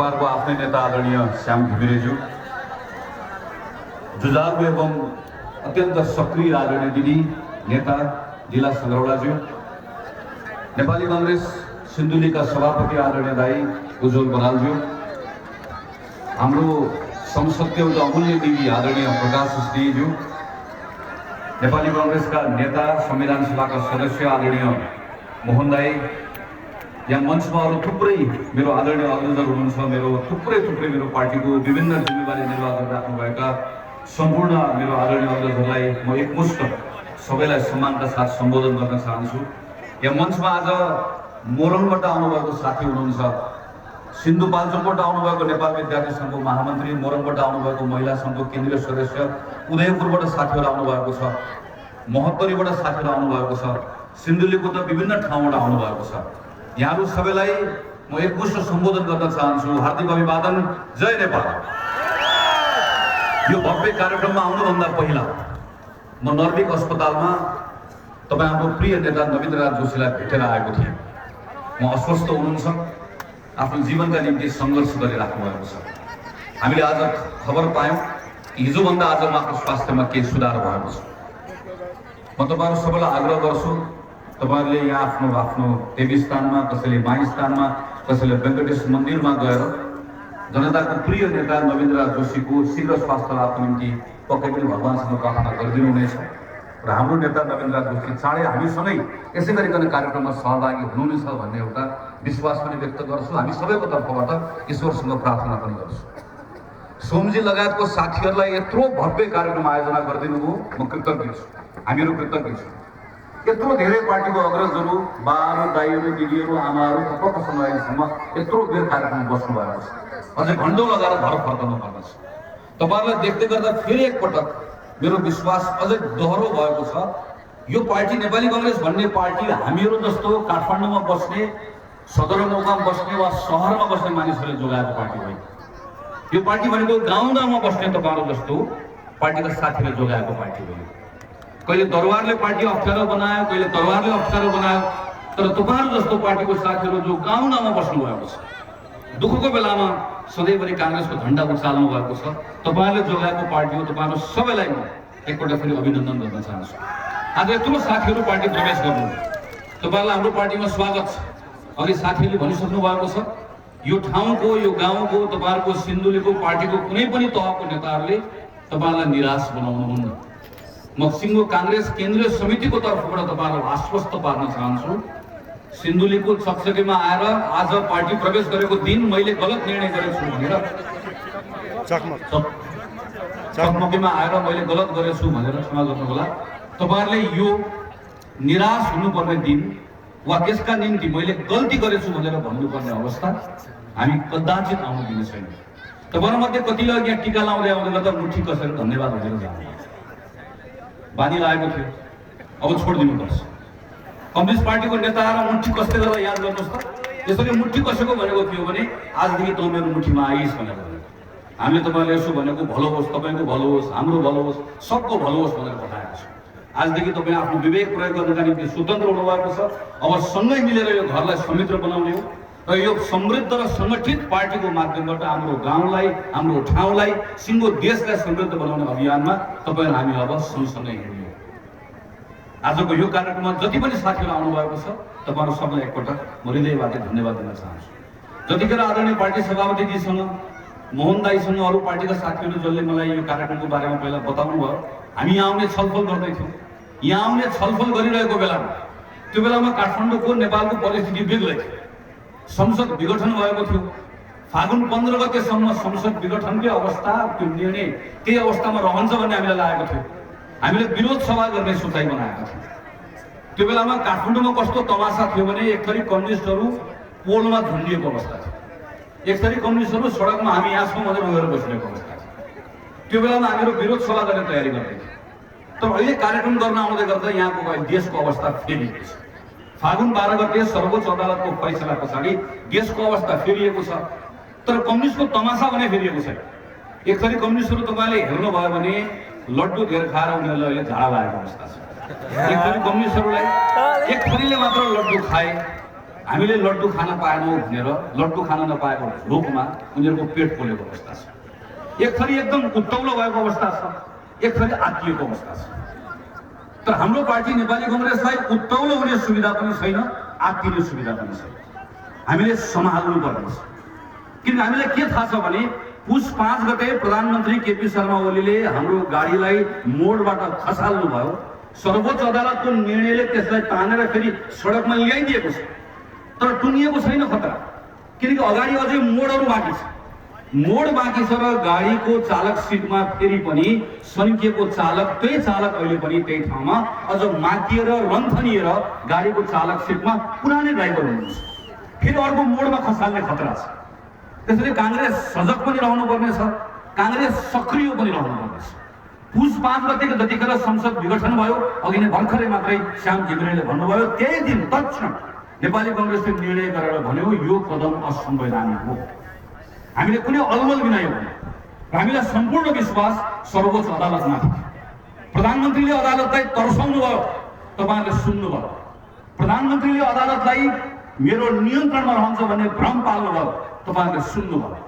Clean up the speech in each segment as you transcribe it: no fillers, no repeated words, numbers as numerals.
तपाईँहरूको आफ्नै नेता आदरणीय श्याम घिमिरेज्यू, जुझारु एवं अत्यन्त सक्रिय आदरणीय दिदी नेता जिला संग्रौलाज्यू, नेपाली कांग्रेस सिन्धुलीका सभापति आदरणीय दाई उज्जवल बरालज्यू, हाम्रो संसदको एउटा अमूल्य दिदी आदरणीय प्रकाश श्रीज्यू, नेपाली कांग्रेसका नेता संविधान सभाका सदस्य आदरणीय मोहन दाई, यहाँ मञ्चमा अरू थुप्रै मेरो आदरणीय अग्रजहरू हुनुहुन्छ, मेरो थुप्रै मेरो पार्टीको विभिन्न जिम्मेवारी निर्वाह गरिराख्नुभएका सम्पूर्ण मेरो आदरणीय अग्रजहरूलाई म एकमुष्ट सबैलाई सम्मानका साथ सम्बोधन गर्न चाहन्छु। यहाँ मञ्चमा आज मोरङबाट आउनुभएको साथी हुनुहुन्छ, सिन्धुपाल्चोकबाट आउनुभएको नेपाल विद्यार्थी सङ्घको महामन्त्री, मोरङबाट आउनुभएको महिला सङ्घको केन्द्रीय सदस्य, उदयपुरबाट साथीहरू आउनुभएको छ, महोत्तरीबाट साथीहरू आउनुभएको छ, सिन्धुलीको त विभिन्न ठाउँबाट आउनुभएको छ। यहाँहरू सबैलाई म एकमुष्ट सम्बोधन गर्न चाहन्छु। हार्दिक अभिवादन, जय नेपाल। यो भव्य कार्यक्रममा आउनुभन्दा पहिला म नर्विक अस्पतालमा तपाईँ हाम्रो प्रिय नेता नवीन राज जोशीलाई भेटेर आएको थिएँ। म अस्वस्थ हुनुहुन्छ, आफ्नो जीवनका निम्ति सङ्घर्ष गरिराख्नु भएको छ। हामीले आज खबर पायौँ कि हिजोभन्दा आज उहाँको स्वास्थ्यमा केही सुधार भएको छ। म तपाईँहरू सबैलाई आग्रह गर्छु, तपाईहरुले यहाँ आफ्नो देवी स्थानमा, कसैले माई स्थानमा, कसैले वेंकटेश मन्दिरमा गएर जनताको प्रिय नेता नवीन राज जोशीको शीघ्र स्वास्थ्य लाभको निम्ति पक्कै पनि भगवानसँग प्रार्थना गरिदिनु हुनेछ र हाम्रो नेता नवीन राज जोशी चाँडै हामीसँगै यसै गरिकन कार्यक्रममा सहभागी हुनुहुनेछ भन्ने एउटा विश्वास पनि व्यक्त गर्छु। हामी सबैको तर्फबाट ईश्वरसँग प्रार्थना पनि गर्छु। सोमजी लगायतको साथीहरूलाई यत्रो भव्य कार्यक्रम आयोजना गरिदिनु भयो, म कृतज्ञ छु, हामीहरू कृतज्ञ छौँ। यत्रो धेरै पार्टीको अग्रजहरू, बाहरू, दाईहरू, दिदीहरू, आमाहरू थपक्कसँग अहिलेसम्म यत्रो बेर कार्यक्रम बस्नु भएको छ। अझै घण्टौँ लगाएर घर फर्कनु पर्दछ। तपाईँहरूलाई देख्दै गर्दा फेरि एकपटक मेरो विश्वास अझै दोहोरो भएको छ। यो पार्टी नेपाली कांग्रेस भन्ने पार्टी हामीहरू जस्तो काठमाडौँमा बस्ने, सदरमुकाम बस्ने वा सहरमा बस्ने मानिसहरूले जोगाएको पार्टी होइन। यो पार्टी भनेको गाउँमा बस्ने तपाईँहरू जस्तो पार्टीका साथीहरूले जोगाएको पार्टी होइन। कहिले दरबारले पार्टी अप्ठ्यारो बनायो, कहिले दरबारले अप्ठ्यारो बनायो, तर तपाईँहरू जस्तो पार्टीको साथीहरू जो गाउँमा बस्नु भएको छ, दुःखको बेलामा सधैँभरि कांग्रेसको झण्डा उचाल्नु भएको छ, तपाईँहरूले जोगाएको पार्टी हो। तपाईँहरू सबैलाई म एकपल्ट फेरि अभिनन्दन गर्न चाहन्छु। आज यत्रो साथीहरू पार्टी प्रवेश गर्नु, तपाईँहरूलाई हाम्रो पार्टीमा स्वागत छ। अघि साथीहरूले भनिसक्नु भएको छ, यो ठाउँको, यो गाउँको, तपाईँहरूको सिन्धुलीको पार्टीको कुनै पनि तहको नेताहरूले तपाईँहरूलाई निराश बनाउनुहुन्न। म सिङ्गो कांग्रेस केन्द्रीय समितिको तर्फबाट तपाईँहरूलाई आश्वस्त पार्न चाहन्छु। सिन्धुलीको चकचकीमा आएर आज पार्टी प्रवेश गरेको दिन मैले गलत निर्णय गरेको छु भनेर, चकमकीमा आएर मैले गलत गरेछु भनेर क्षमा गर्नुहोला। तपाईँहरूले यो निराश हुनुपर्ने दिन वा त्यसका निम्ति मैले गल्ती गरेछु भनेर भन्नुपर्ने अवस्था हामी कदाचित आउन दिने छैन। तपाईँहरूमध्ये कतिले यहाँ टिका लाउँदै आउँदै गर्दा मुठी कसेर धन्यवाद भनेर जानु बानी लागेको थियो, अब छोडिदिनुपर्छ। कम्युनिस्ट पार्टीको नेताहरू मुठी कस्दै गर्दा याद गर्नुहोस् त, यसरी मुठी कसेको भनेको थियो भने आजदेखि तँ मेरो मुठीमा आइस् भनेर। हामीले तपाईँले यसो भनेको भलो होस्, तपाईँको भलो होस्, हाम्रो भलो होस्, सबको भलो होस् भनेर बताएको छ। आजदेखि तपाईँ आफ्नो विवेक प्रयोग गर्नका निम्ति स्वतन्त्र हुनुभएको छ। अब सँगै मिलेर यो घरलाई समृद्ध बनाउने हो र यो समृद्ध र सङ्गठित पार्टीको माध्यमबाट हाम्रो गाउँलाई, हाम्रो ठाउँलाई, सिङ्गो देशलाई समृद्ध बनाउने अभियानमा तपाईँ हामी अब सँगसँगै हिँड्ने। आजको यो कार्यक्रममा जति पनि साथीहरू आउनुभएको छ, तपाईँहरू सबैलाई एकपटक म हृदयबाट धन्यवाद दिन चाहन्छु। जतिखेर आदरणीय पार्टी सभापतिजीसँग, मोहन दाईसँग, अरू पार्टीका साथीहरू जसले मलाई यो कार्यक्रमको बारेमा पहिला बताउनु भयो, हामी यहाँ आउने छलफल गर्दैथ्यौँ। यहाँ आउने छलफल गरिरहेको बेलामा, त्यो बेलामा काठमाडौँको नेपालको परिस्थिति बिग्रै थियो, संसद विघटन भएको थियो। फागुन 15 गतेसम्म संसद विघटनकै अवस्था, त्यो निर्णय त्यही अवस्थामा रहन्छ भन्ने हामीलाई लागेको थियो। हामीले विरोध सभा गर्ने सोचाइ बनाएका थियौँ। त्यो बेलामा काठमाडौँमा कस्तो तमासा थियो भने एक थरी कम्युनिस्टहरू पोलमा झुन्डिएको अवस्था थियो, एक थरी कम्युनिस्टहरू सडकमा हामी यहाँ छौँ भनेर उयो बसिरहेको अवस्था थियो। त्यो बेलामा हामीहरू विरोध सभा गर्ने तयारी गर्दै थियौँ। तर अहिले कार्यक्रम गर्न आउँदै गर्दा यहाँको देशको अवस्था फेरिएको छ। फागुन 12 गते सर्वोच्च अदालतको फैसला पछाडि देशको अवस्था फेरिएको छ, तर कम्युनिस्टको तमासा भने फेरिएको छैन। एक थरी कम्युनिस्टहरू तपाईँले हेर्नुभयो भने लड्डु धेर खाएर उनीहरूलाई अहिले झाडा लागेको अवस्था छ। एक थरी कम्युनिस्टहरूलाई एक थरीले मात्र लड्डु खाए, हामीले लड्डु खान पाएनौँ भनेर लड्डु खान नपाएको रोगमा उनीहरूको पेट पोलेको अवस्था छ। एक थरी एकदम उत्तौलो भएको अवस्था छ, एक थरी आत्तिएको अवस्था छ। तर हाम्रो पार्टी नेपाली कांग्रेसलाई उत्तौलो हुने सुविधा पनि छैन, आत्तिने सुविधा पनि छैन। हामीले सम्हाल्नु पर्ने छ। किनकि हामीलाई के थाहा छ भने पुस 5 गते प्रधानमन्त्री केपी शर्मा ओलीले हाम्रो गाडीलाई मोडबाट खसाल्नु भयो। सर्वोच्च अदालतको निर्णयले त्यसलाई तानेर फेरि सडकमा ल्याइदिएको छ। तर टुङ्गिएको छैन खतरा, किनकि अगाडि अझै मोडहरू बाँकी छ। मोड बाँकी छ र गाडीको चालक सिटमा फेरि पनि सन्किएको चालक, त्यही चालक अहिले पनि त्यही ठाउँमा अझ मातिएर रन्थनिएर गाडीको चालक सिटमा पुरानै ड्राइभर हुनुहुन्छ। फेरि अर्को मोडमा खसाल्ने खतरा छ। त्यसैले कांग्रेस सजग पनि रहनुपर्ने छ, कांग्रेस सक्रिय पनि रहनुपर्ने छ। पुस 5 गतेको जतिखेर संसद विघटन भयो, अघि नै भर्खरै मात्रै श्याम घिमिरेले भन्नुभयो, त्यही दिन तत्क्षण नेपाली कांग्रेसले निर्णय गरेर भन्यो यो कदम असंवैधानिक हो। हामीले कुनै अलमल बिना यो भन्यो। हामीलाई सम्पूर्ण विश्वास सर्वोच्च अदालतमाथि। प्रधानमन्त्रीले अदालतलाई तर्साउनु भयो, तपाईहरुले सुन्नुभयो। प्रधानमन्त्रीले अदालतलाई मेरो नियन्त्रणमा रहन्छ भन्ने भ्रम पाल्नु भयो, तपाईहरुले सुन्नुभयो।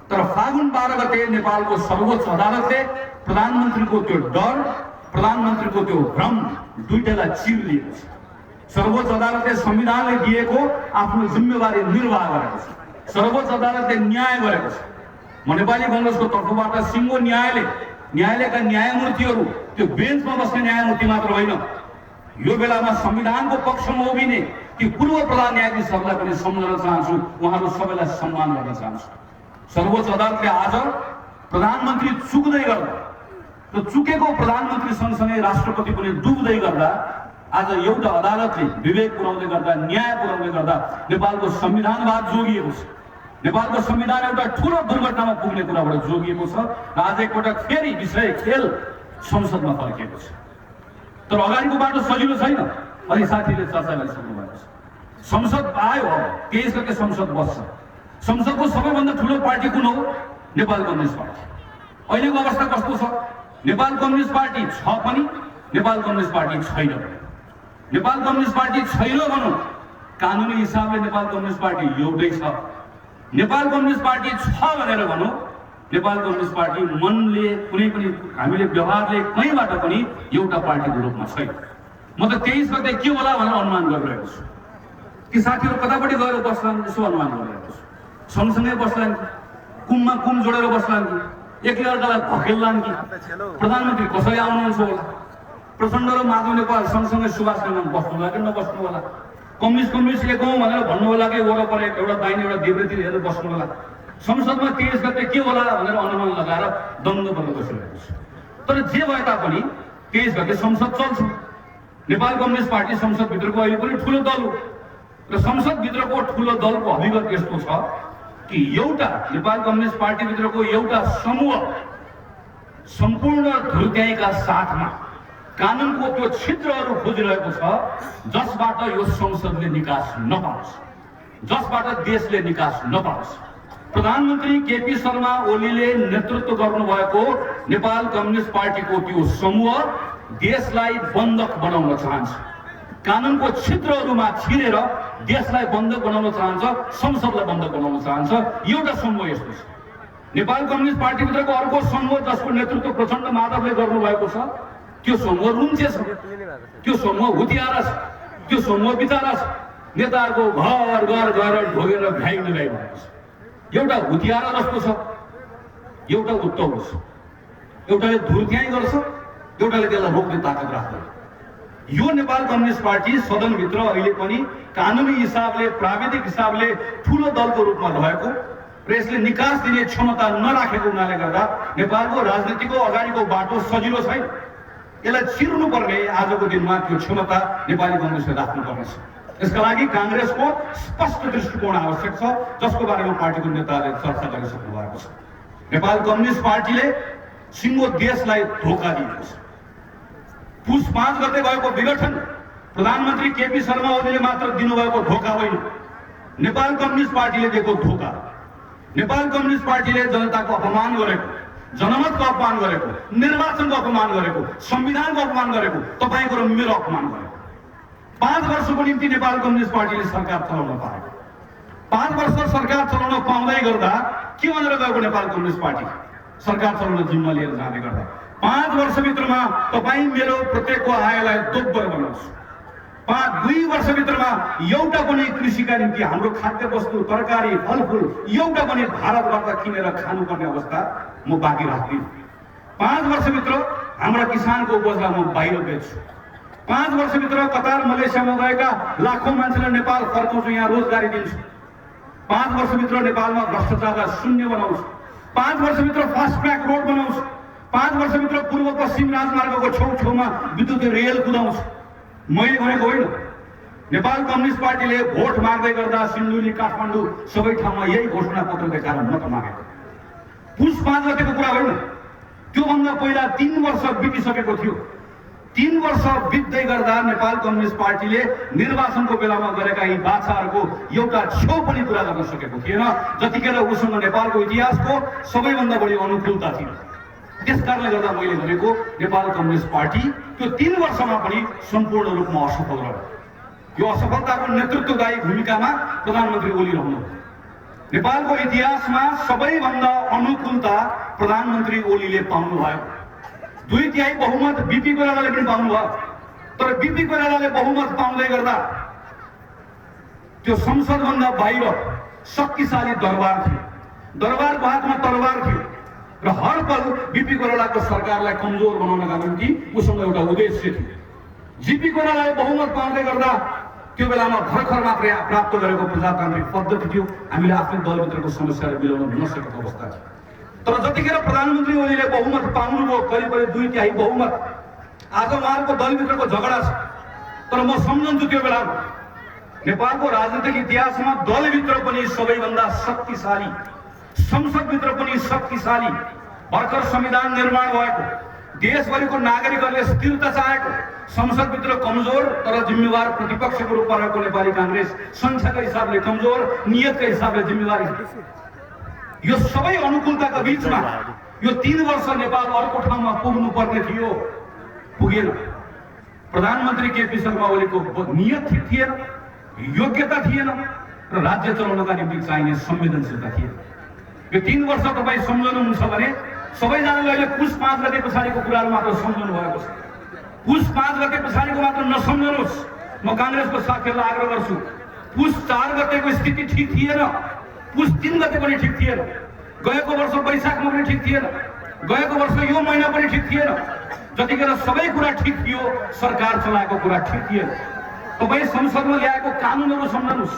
तर फागुन 12 गते नेपालको सर्वोच्च अदालतले प्रधानमन्त्रीको त्यो डर, प्रधानमन्त्रीको त्यो भ्रम दुईटैलाई चिर्लिएको छ। सर्वोच्च अदालतले संविधानले दिएको आफ्नो जिम्मेवारी निर्वाह गरेको छ। सर्वोच्च अदालतले न्याय गरेको छ। म नेपाली कांग्रेसको तर्फबाट सिङ्गो न्यायालयका न्यायमूर्तिहरू, त्यो बेन्चमा बस्ने न्यायमूर्ति मात्र होइन, यो बेलामा संविधानको पक्षमा उभिने ती पूर्व प्रधान न्यायाधीशहरूलाई पनि सम्झन चाहन्छु, उहाँहरू सबैलाई सम्मान गर्न चाहन्छु। सर्वोच्च अदालतले आज प्रधानमन्त्री चुक्दै गर्दा, त्यो चुकेको प्रधानमन्त्री सँगसँगै राष्ट्रपति पनि डुब्दै गर्दा आज एउटा अदालतले विवेक पुर्याउँदै गर्दा, न्याय पुर्याउँदै गर्दा नेपालको संविधानवाद जोगिएको छ। नेपालको संविधान एउटा ठूलो दुर्घटनामा पुग्ने कुराबाट जोगिएको छ र आज एकपटक फेरि विषय खेल संसदमा फर्किएको छ। तर अगाडिको बाटो सजिलो छैन। अलि साथीले चर्चा गरिसक्नु भएको छ। संसद आयो, 23 गते संसद बस्छ। संसदको सबैभन्दा ठूलो पार्टी कुन हो? Nepal communist party. अहिलेको अवस्था कस्तो छ? नेपाल कम्युनिस्ट पार्टी छ पनि, नेपाल कम्युनिस्ट पार्टी छैन पनि। नेपाल कम्युनिस्ट पार्टी छैन भनौँ, कानुनी हिसाबले नेपाल कम्युनिस्ट पार्टी एउटै छ। नेपाल कम्युनिस्ट पार्टी छ भनेर भनौँ, नेपाल कम्युनिस्ट पार्टी मनले कुनै पनि हामीले व्यवहारले कहीँबाट पनि एउटा पार्टीको रूपमा छैन। म त 23 गते के होला भनेर अनुमान गरिरहेको छु। कि साथीहरू कतापट्टि गएर बस्लान् यसो अनुमान गरिरहेको छु। सँगसँगै बस्लान् कि, कुममा कुम जोडेर बस्लान् कि, एकले अर्कालाई धकेल्लान् कि, प्रधानमन्त्री कसरी आउनुहुन्छ होला, प्रचण्ड र माधव नेपाल सँगसँगै सुभाष खनाल बस्नु होला कि नबस्नु होला, कम्युनिस्ट एक हौँ भनेर भन्नु होला कि वरपर एउटा दाहिने एउटा देब्रेतिर हेरेर बस्नु होला। संसदमा 23 गते के होला भनेर अनुमान लगाएर दङ्ग बन्न बसिरहेको छु। तर जे भए तापनि 23 गते संसद चल्छ। नेपाल कम्युनिस्ट पार्टी संसदभित्रको अहिले पनि ठुलो दल हो र संसदभित्रको ठुलो दलको अभिगत यस्तो छ कि एउटा नेपाल कम्युनिस्ट पार्टीभित्रको एउटा समूह सम्पूर्ण धुर्त्याइका साथमा कानुनको त्यो छिद्रहरू खोजिरहेको छ जसबाट यो संसदले निकास नपाओस्, जसबाट देशले निकास नपाओस्। प्रधानमन्त्री केपी शर्मा ओलीले नेतृत्व गर्नुभएको नेपाल कम्युनिस्ट पार्टीको त्यो समूह देशलाई बन्धक बनाउन चाहन्छ, कानुनको छिद्रहरूमा छिरेर देशलाई बन्धक बनाउन चाहन्छ, संसदलाई बन्धक बनाउन चाहन्छ। एउटा समूह यस्तो छ। नेपाल कम्युनिस्ट पार्टीभित्रको अर्को समूह जसको नेतृत्व प्रचण्ड माधवले गर्नुभएको छ, त्यो समूह रुम्चे छ, त्यो समूह हुतियारा छ, त्यो समूह बिचारा छ। नेताहरूको घर घर गएर ढोगेर भ्याइनु गइरहेको छ। एउटा हुतियारा जस्तो छ, एउटा उत्तौलो छ। एउटाले धुर्त्याइ गर्छ, एउटाले त्यसलाई रोक्ने ताकत राख्दैन। यो नेपाल कम्युनिस्ट पार्टी सदनभित्र अहिले पनि कानुनी हिसाबले, प्राविधिक हिसाबले ठूलो दलको रूपमा रहेको र यसले निकास दिने क्षमता नराखेको हुनाले गर्दा नेपालको राजनीतिको अगाडिको बाटो सजिलो छैन। यसलाई चिर्नु पर्ने आजको दिनमा त्यो क्षमता नेपाली कांग्रेसले राख्नुपर्नेछ। यसका लागि कांग्रेसको स्पष्ट दृष्टिकोण आवश्यक छ, जसको बारेमा पार्टीको नेताहरूले चर्चा गरिसक्नु भएको छ। नेपाल कम्युनिस्ट पार्टीले सिङ्गो देशलाई धोका दिएको छ। पुस 5 गते भएको विघटन प्रधानमन्त्री केपी शर्मा ओलीले मात्र दिनुभएको धोका होइन, नेपाल कम्युनिस्ट पार्टीले दिएको धोका। नेपाल कम्युनिस्ट पार्टीले जनताको अपमान गरेको, जनमतको अपमान गरेको, निर्वाचनको अपमान गरेको, संविधानको अपमान गरेको, तपाईँको र मेरो अपमान गरेको। 5 वर्षको निम्ति नेपाल कम्युनिस्ट पार्टीले सरकार चलाउन पायो। 5 वर्ष सरकार चलाउन पाउँदै गर्दा के भनेर गएको नेपाल कम्युनिस्ट पार्टी सरकार चलाउन जिम्मा लिएर जाँदै गर्दा 5 वर्षभित्रमा तपाईँ मेरो प्रत्येकको आयलाई दोब्बर बनाउँछु। 2 वर्षभित्रमा एउटा पनि कृषिका निम्ति हाम्रो खाद्य वस्तु तरकारी फलफुल एउटा पनि भारतबाट किनेर खानुपर्ने अवस्था म बाँकी राख्दिनँ। 5 वर्षभित्र हाम्रा किसानको उपजलाई म बाहिर बेच्छु। 5 वर्षभित्र कतार मलेसियामा गएका लाखौं मान्छेलाई नेपाल फर्काउँछु, यहाँ रोजगारी दिन्छु। 5 वर्षभित्र नेपालमा भ्रष्टाचारलाई शून्य बनाउँछु। 5 वर्षभित्र फास्ट ट्र्याक रोड बनाउँछु। 5 वर्षभित्र पूर्व पश्चिम राजमार्गको छेउछेउमा विद्युत रेल कुदाउँछु। मैले भनेको होइन, नेपाल कम्युनिस्ट पार्टीले भोट माग्दै गर्दा सिन्धुली काठमाडौँ सबै ठाउँमा यही घोषणा पत्रका कारण मत मागेको। पुस 5 गतेको कुरा होइन, त्योभन्दा पहिला 3 वर्ष बितिसकेको थियो। 3 वर्ष बित्दै गर्दा नेपाल कम्युनिस्ट पार्टीले निर्वाचनको बेलामा गरेका यी बाछाहरूको एउटा छेउ पनि पुरा गर्न सकेको थिएन। जतिखेर उसँग नेपालको इतिहासको सबैभन्दा बढी अनुकूलता थियो। त्यसकारणले गर्दा मैले भनेको नेपाल कम्युनिस्ट पार्टी त्यो 3 वर्षमा पनि सम्पूर्ण रूपमा असफल रह्यो। यो असफलताको नेतृत्वदायी भूमिकामा प्रधानमन्त्री ओली रहनु। नेपालको इतिहासमा सबैभन्दा अनुकूलता प्रधानमन्त्री ओलीले पाउनुभयो। 2/3 बहुमत बीपी कोइरालाले पनि पाउनुभयो। तर बीपी कोइरालाले बहुमत पाउँदै गर्दा त्यो संसदभन्दा बाहिर शक्तिशाली दरबार थियो। दरबारको हातमा तरबार थियो र हर पल बीपी कोइरालाको सरकारलाई कमजोर बनाउनका निम्ति उसँग एउटा उद्देश्य थियो। जीपी कोइरालाले बहुमत पाउँदै गर्दा त्यो बेलामा भर्खर मात्रै प्राप्त गरेको प्रजातान्त्रिक पद्धति थियो। हामीले आफ्नो दलभित्रको समस्यालाई मिलाउन नसकेको अवस्था थियो। तर जतिखेर प्रधानमन्त्री ओलीले बहुमत पाउनुभयो, करिब 2/3 बहुमत, आज उहाँहरूको दलभित्रको झगडा छ। तर म सम्झन्छु त्यो बेला नेपालको राजनीतिक इतिहासमा दलभित्र पनि सबैभन्दा शक्तिशाली, संसदभित्र पनि शक्तिशाली, भर्खर संविधान निर्माण भएको, देशभरिको नागरिकहरूले स्थिरता चाहेको, संसदभित्र कमजोर तर जिम्मेवार प्रतिपक्षको रूपमा रहेको नेपाली कांग्रेस, संख्याका हिसाबले कमजोर, नियतका हिसाबले जिम्मेवारी, यो सबै अनुकूलताका बीचमा यो 3 वर्ष नेपाल अर्को ठाउँमा पुग्नु पर्ने थियो, पुगेन। प्रधानमन्त्री केपी शर्मा ओलीको नियत ठिक थिएन, योग्यता थिएन र राज्य चलाउनका निम्ति चाहिने संवेदनशीलता थिएन। यो 3 वर्ष तपाईँ सम्झनुहुन्छ भने सबैजनाले अहिले पुस 5 गते पछाडिको कुराहरू मात्र सम्झनु भएको छ। पुस 5 गते पछाडिको मात्र नसम्झनुहोस्। म कांग्रेसको साथीहरूलाई आग्रह गर्छु, पुस 4 गतेको स्थिति ठिक थिएन, पुस 3 गते पनि ठिक थिएन, गएको वर्ष वैशाखमा पनि ठिक थिएन, गएको वर्ष यो महिना पनि ठिक थिएन। जतिखेर सबै कुरा ठिक थियो, सरकार चलाएको कुरा ठिक थिएन। तपाईँ संसदमा ल्याएको कानुनहरू सम्झनुहोस्।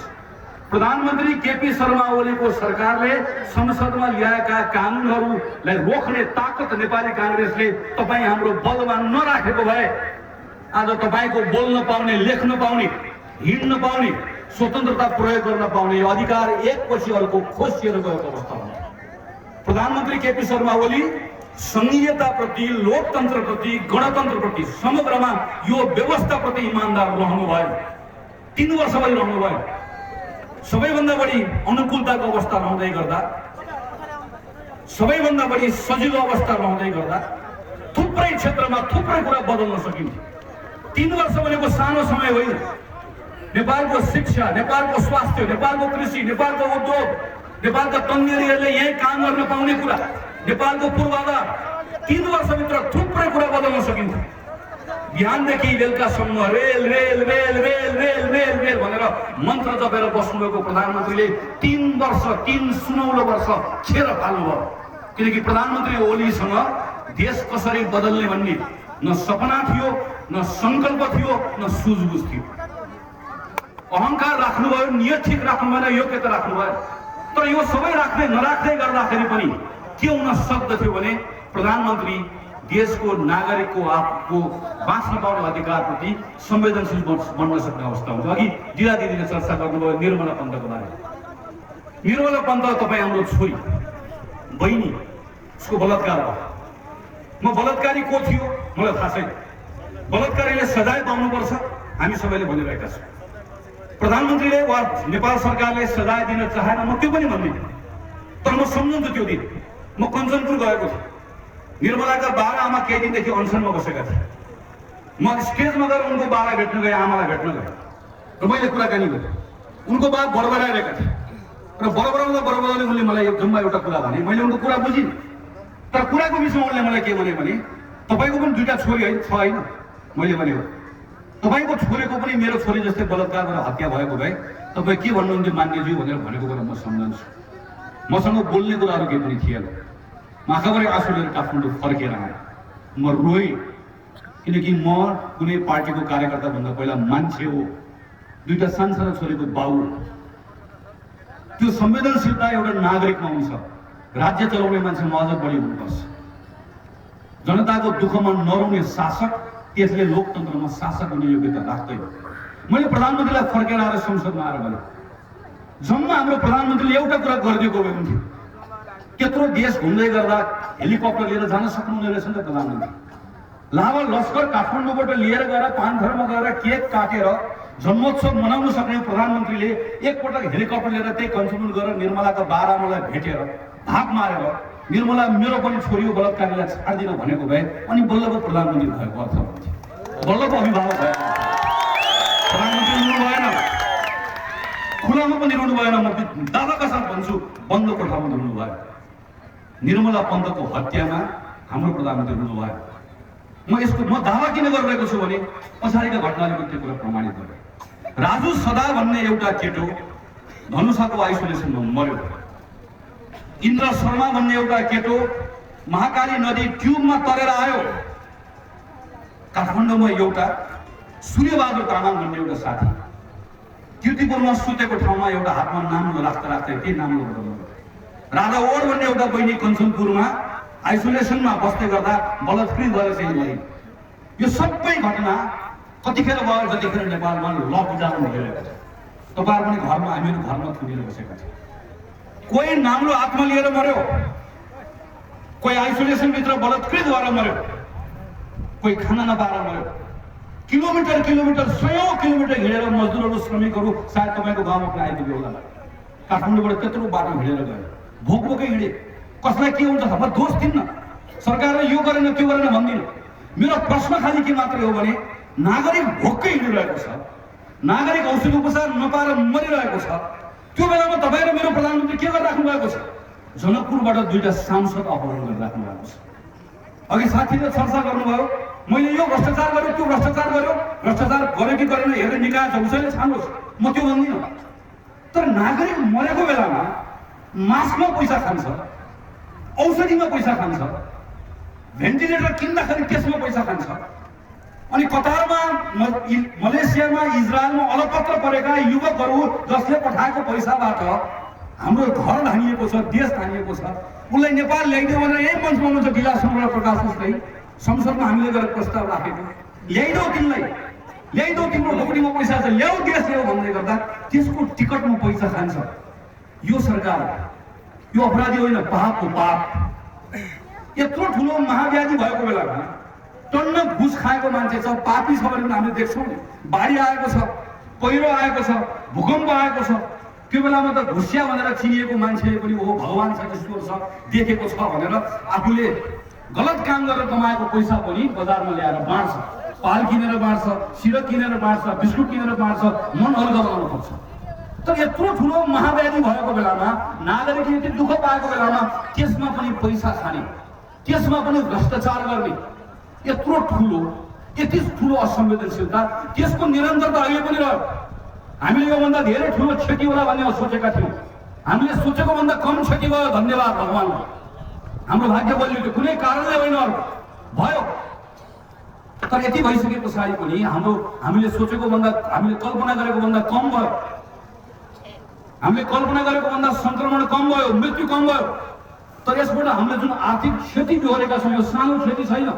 प्रधानमन्त्री केपी शर्मा ओलीको सरकारले संसदमा ल्याएका कानुनहरूलाई रोक्ने ताकत नेपाली कांग्रेसले तपाईँ हाम्रो बलमा नराखेको भए आज तपाईँको बोल्न पाउने, लेख्न पाउने, हिँड्न पाउने, स्वतन्त्रता प्रयोग गर्न पाउने अधिकार एकपछि अर्को खोसिएर गएको अवस्था हो। प्रधानमन्त्री केपी शर्मा ओली संघीयताप्रति, लोकतन्त्रप्रति, गणतन्त्रप्रति, समग्रमा यो व्यवस्थाप्रति इमानदार रहनुभयो। 3 वर्षभरि रहनुभयो। सबैभन्दा बढी अनुकूलताको अवस्था रहँदै गर्दा, सबैभन्दा बढी सजिलो अवस्था रहँदै गर्दा थुप्रै क्षेत्रमा थुप्रै कुरा बदल्न सकिन्थ्यो। 3 वर्ष भनेको सानो समय होइन। नेपालको शिक्षा, नेपालको स्वास्थ्य, नेपालको कृषि, नेपालको उद्योग, नेपालका तन्नेरीहरूले यही काम गर्न पाउने कुरा, नेपालको पूर्वाधार 3 वर्षभित्र थुप्रै कुरा बदल्न सकिन्थ्यो। बिहानदेखि बेलुकासम्म rail rail rail rail rail rail rail भनेर मन्त्र जपेर बस्नुभएको प्रधानमन्त्रीले 3 वर्ष, 3 सुनौलो वर्ष खेर फाल्नुभयो। किनकि प्रधानमन्त्री ओलीसँग देश कसरी बदल्ने भन्ने न सपना थियो, न संकल्प थियो, न सुझबुझ थियो। अहंकार राख्नुभयो, नियत ठिक राख्नु भएन, योग्यता राख्नुभयो। तर यो सबै राख्दै नराख्दै गर्दाखेरि पनि के हुन सक्दथ्यो भने प्रधानमन्त्री देशको नागरिकको आफूको बाँच्न पाउने अधिकारप्रति संवेदनशील बन्न सक्ने अवस्था हुन्छ। अघि दिदा दिदीले चर्चा गर्नुभयो निर्मला पन्तको बारेमा। निर्मला पन्त तपाईँ हाम्रो छोरी, बहिनी, उसको बलात्कार भयो। म बलात्कारी को थियो मलाई थाहा छैन। बलात्कारीले सजाय पाउनुपर्छ हामी सबैले भनिरहेका छौँ। प्रधानमन्त्रीले वा नेपाल सरकारले सजाय दिन चाहेन, म त्यो पनि भन्दिनँ। तर म सम्झन्छु त्यो दिन म कञ्चनपुर गएको थिएँ। निर्मलाका 12 आमा केही दिनदेखि अनसनमा बसेका थिए। म स्टेजमा गएर उनको बालाई भेट्न गएँ, आमालाई भेट्न गएँ र मैले कुराकानी गरेँ। उनको बा बडबडाइरहेका थिए र बडबडाउँदा उनले मलाई जम्मा एउटा कुरा भने, मैले उनको कुरा बुझिनँ। तर कुराको विषयमा उनले मलाई के भने तपाईँको पनि दुईटा छोरी छ होइन? मैले भने हो। तपाईँको छोरीको पनि मेरो छोरी जस्तै बलात्कार गरेर हत्या भएको भए तपाईँ के भन्नुहुन्थ्यो मान्यज्यू भनेर भनेको कुरा म सम्झन्छु। मसँग बोल्ने कुराहरू केही पनि थिएन। म आँखाभरि आँसु लिएर काठमाडौँ फर्केर आएँ। म रोएँ, किनकि म कुनै पार्टीको कार्यकर्ता भन्दा पहिला मान्छे हो, दुईटा सानसानो छोरीको बाउ। त्यो संवेदनशीलता एउटा नागरिकमा हुन्छ। राज्य चलाउने मान्छेमा अझ बढी हुनुपर्छ। जनताको दुःखमा नरुने शासक त्यसले लोकतन्त्रमा शासक हुने योग्यता राख्दैन। मैले प्रधानमन्त्रीलाई फर्केर आएर संसदमा आएर भने जम्मा हाम्रो प्रधानमन्त्रीले एउटा कुरा गरिदिएको भए हुन्थ्यो। त्यत्रो देश घुम्दै गर्दा हेलिकप्टर लिएर जान सक्नुहुने रहेछ नि त प्रधानमन्त्री। लाभा लस्कर काठमाडौँबाट लिएर गएर पानथरमा गएर केक काटेर जन्मोत्सव मनाउन सक्ने प्रधानमन्त्रीले एकपटक हेलिकप्टर लिएर त्यही कञ्चनपुर गएर निर्मलाका बारामालाई भेटेर भाग मारेर निर्मला मेरो पनि छोरी हो बलात्कारीलाई छाड्दिन भनेको भए अनि बल्लको प्रधानमन्त्री भएको अर्थ हुन्थ्यो, बल्लको अभिभावक भएको। प्रधानमन्त्री हुनु भएन, खुलामा पनि रुनु भएन। म दादाका साथ भन्छु, बन्द कोठामा रुनु भयो। निर्मला पन्तको हत्यामा हाम्रो प्रधानमन्त्री हुनु भयो। म दावा किन गरिरहेको छु भने पछाडिका घटनाले त्यो कुरा प्रमाणित गर्यो। राजु सदा भन्ने एउटा केटो धनुषाको आइसोलेसनमा मर्यो। इन्द्र शर्मा भन्ने एउटा केटो महाकाली नदी ट्युबमा तरेर आयो। काठमाडौँमा एउटा सूर्यबहादुर तामाङ भन्ने एउटा साथी कीर्तिपुरमा सुतेको ठाउँमा एउटा हातमा नाम्लो राख्दै त्यही नाम्लो बदल्नु। राधा ओड भन्ने एउटा बहिनी कञ्चनपुरमा आइसोलेसनमा बस्दै गर्दा बलात्कृत भएर चाहिँ मरिन्। यो सबै घटना कतिखेर भयो? जतिखेर नेपालमा लकडाउन भइरहेको छ। तपाईँहरू पनि घरमा, हामीहरू घरमा थुनेर बसेका छौँ। कोही नाम्लो हातमा लिएर मर्यो, कोही आइसोलेसनभित्र बलात्कृत भएर मर्यो, कोही खाना नपाएर मर्यो। किलोमिटर 100 किलोमिटर हिँडेर मजदुरहरू, श्रमिकहरू सायद तपाईँको गाउँमा पनि आइपुग्यो होला। काठमाडौँबाट त्यत्रो बाटो हिँडेर गयो, भोकभोकै हिँडे। कसलाई के हुन्छ म दोष दिन्न, सरकारले यो गरेन त्यो गरेन भन्दिनँ। मेरो प्रश्न खालि के मात्रै हो भने नागरिक भोकै हिँडिरहेको छ, नागरिक औषधि उपचार नपाएर मरिरहेको छ। त्यो बेलामा तपाईँ र मेरो प्रधानमन्त्री के गरिराख्नु भएको छ? जनकपुरबाट दुईटा सांसद अपहरण गरिराख्नु भएको छ। अघि साथीले चर्चा गर्नुभयो, मैले यो भ्रष्टाचार गर्यो, त्यो भ्रष्टाचार गर्यो। भ्रष्टाचार गर्यो कि गरेन हेरेर निकाय छ, उसैले छान्नुहोस्, म त्यो भन्दिनँ। तर नागरिक मरेको बेलामा मास्कमा पैसा खान्छ, औषधिमा पैसा खान्छ, भेन्टिलेटर किन्दाखेरि त्यसमा पैसा खान्छ। अनि कतारमा, मलेसियामा, इजरायलमा अलपत्र परेका युवकहरू जसले पठाएको पैसाबाट हाम्रो घर धानिएको छ, देश धानिएको छ, उसलाई नेपाल ल्याइदियो भनेर यही मञ्चमा हुनुहुन्छ विलास चन्द्र प्रकाश जस्तै संसदमा हामीले गरेर प्रस्ताव राखेको। ल्याइदो तिमीलाई, ल्याइदो तिम्रो ढोकरीमा पैसा छ, ल्याऊ देश ल्याऊ भन्दै गर्दा त्यसको टिकटमा पैसा खान्छ। यो सरकार, यो अपराधी होइन, पापको पाप। यत्रो ठुलो महाव्याधि भएको बेलामा टन्न घुस खाएको मान्छे छ, पापी छ भने हामीले देख्छौँ नि। बाढी आएको छ, पहिरो आएको छ, भूकम्प आएको छ, त्यो बेलामा त घुसिया भनेर चिनिएको मान्छेले पनि हो भगवान छ, ईश्वर छ, देखेको छ भनेर आफूले गलत काम गरेर कमाएको पैसा पनि बजारमा ल्याएर बाँड्छ। पाल किनेर बाँड्छ, सिरक किनेर बाँड्छ, बिस्कुट किनेर बाँड्छ, मन हल्का बनाउनु खोज्छ। तर यत्रो ठुलो महाव्याधि भएको बेलामा, नागरिकले यति दुःख पाएको बेलामा त्यसमा पनि पैसा खाने, त्यसमा पनि भ्रष्टाचार गर्ने, यत्रो ठुलो, यति ठुलो असंवेदनशीलता, त्यसको निरन्तरता अहिले पनि रह्यो। हामीले योभन्दा धेरै ठुलो क्षति होला भन्ने सोचेका थियौँ। हामीले सोचेको भन्दा कम क्षति भयो, धन्यवाद भगवान्लाई। हाम्रो भाग्य बलियो, त्यो कुनै कारणले होइन, भयो। तर यति भइसके पछाडि पनि हामीले सोचेको भन्दा, हामीले कल्पना गरेको भन्दा कम भयो। हामीले कल्पना गरेको भन्दा संक्रमण कम भयो, मृत्यु कम भयो। तर यसबाट हामीले जुन आर्थिक क्षति बिहोरेका छौँ, यो सानो क्षति छैन।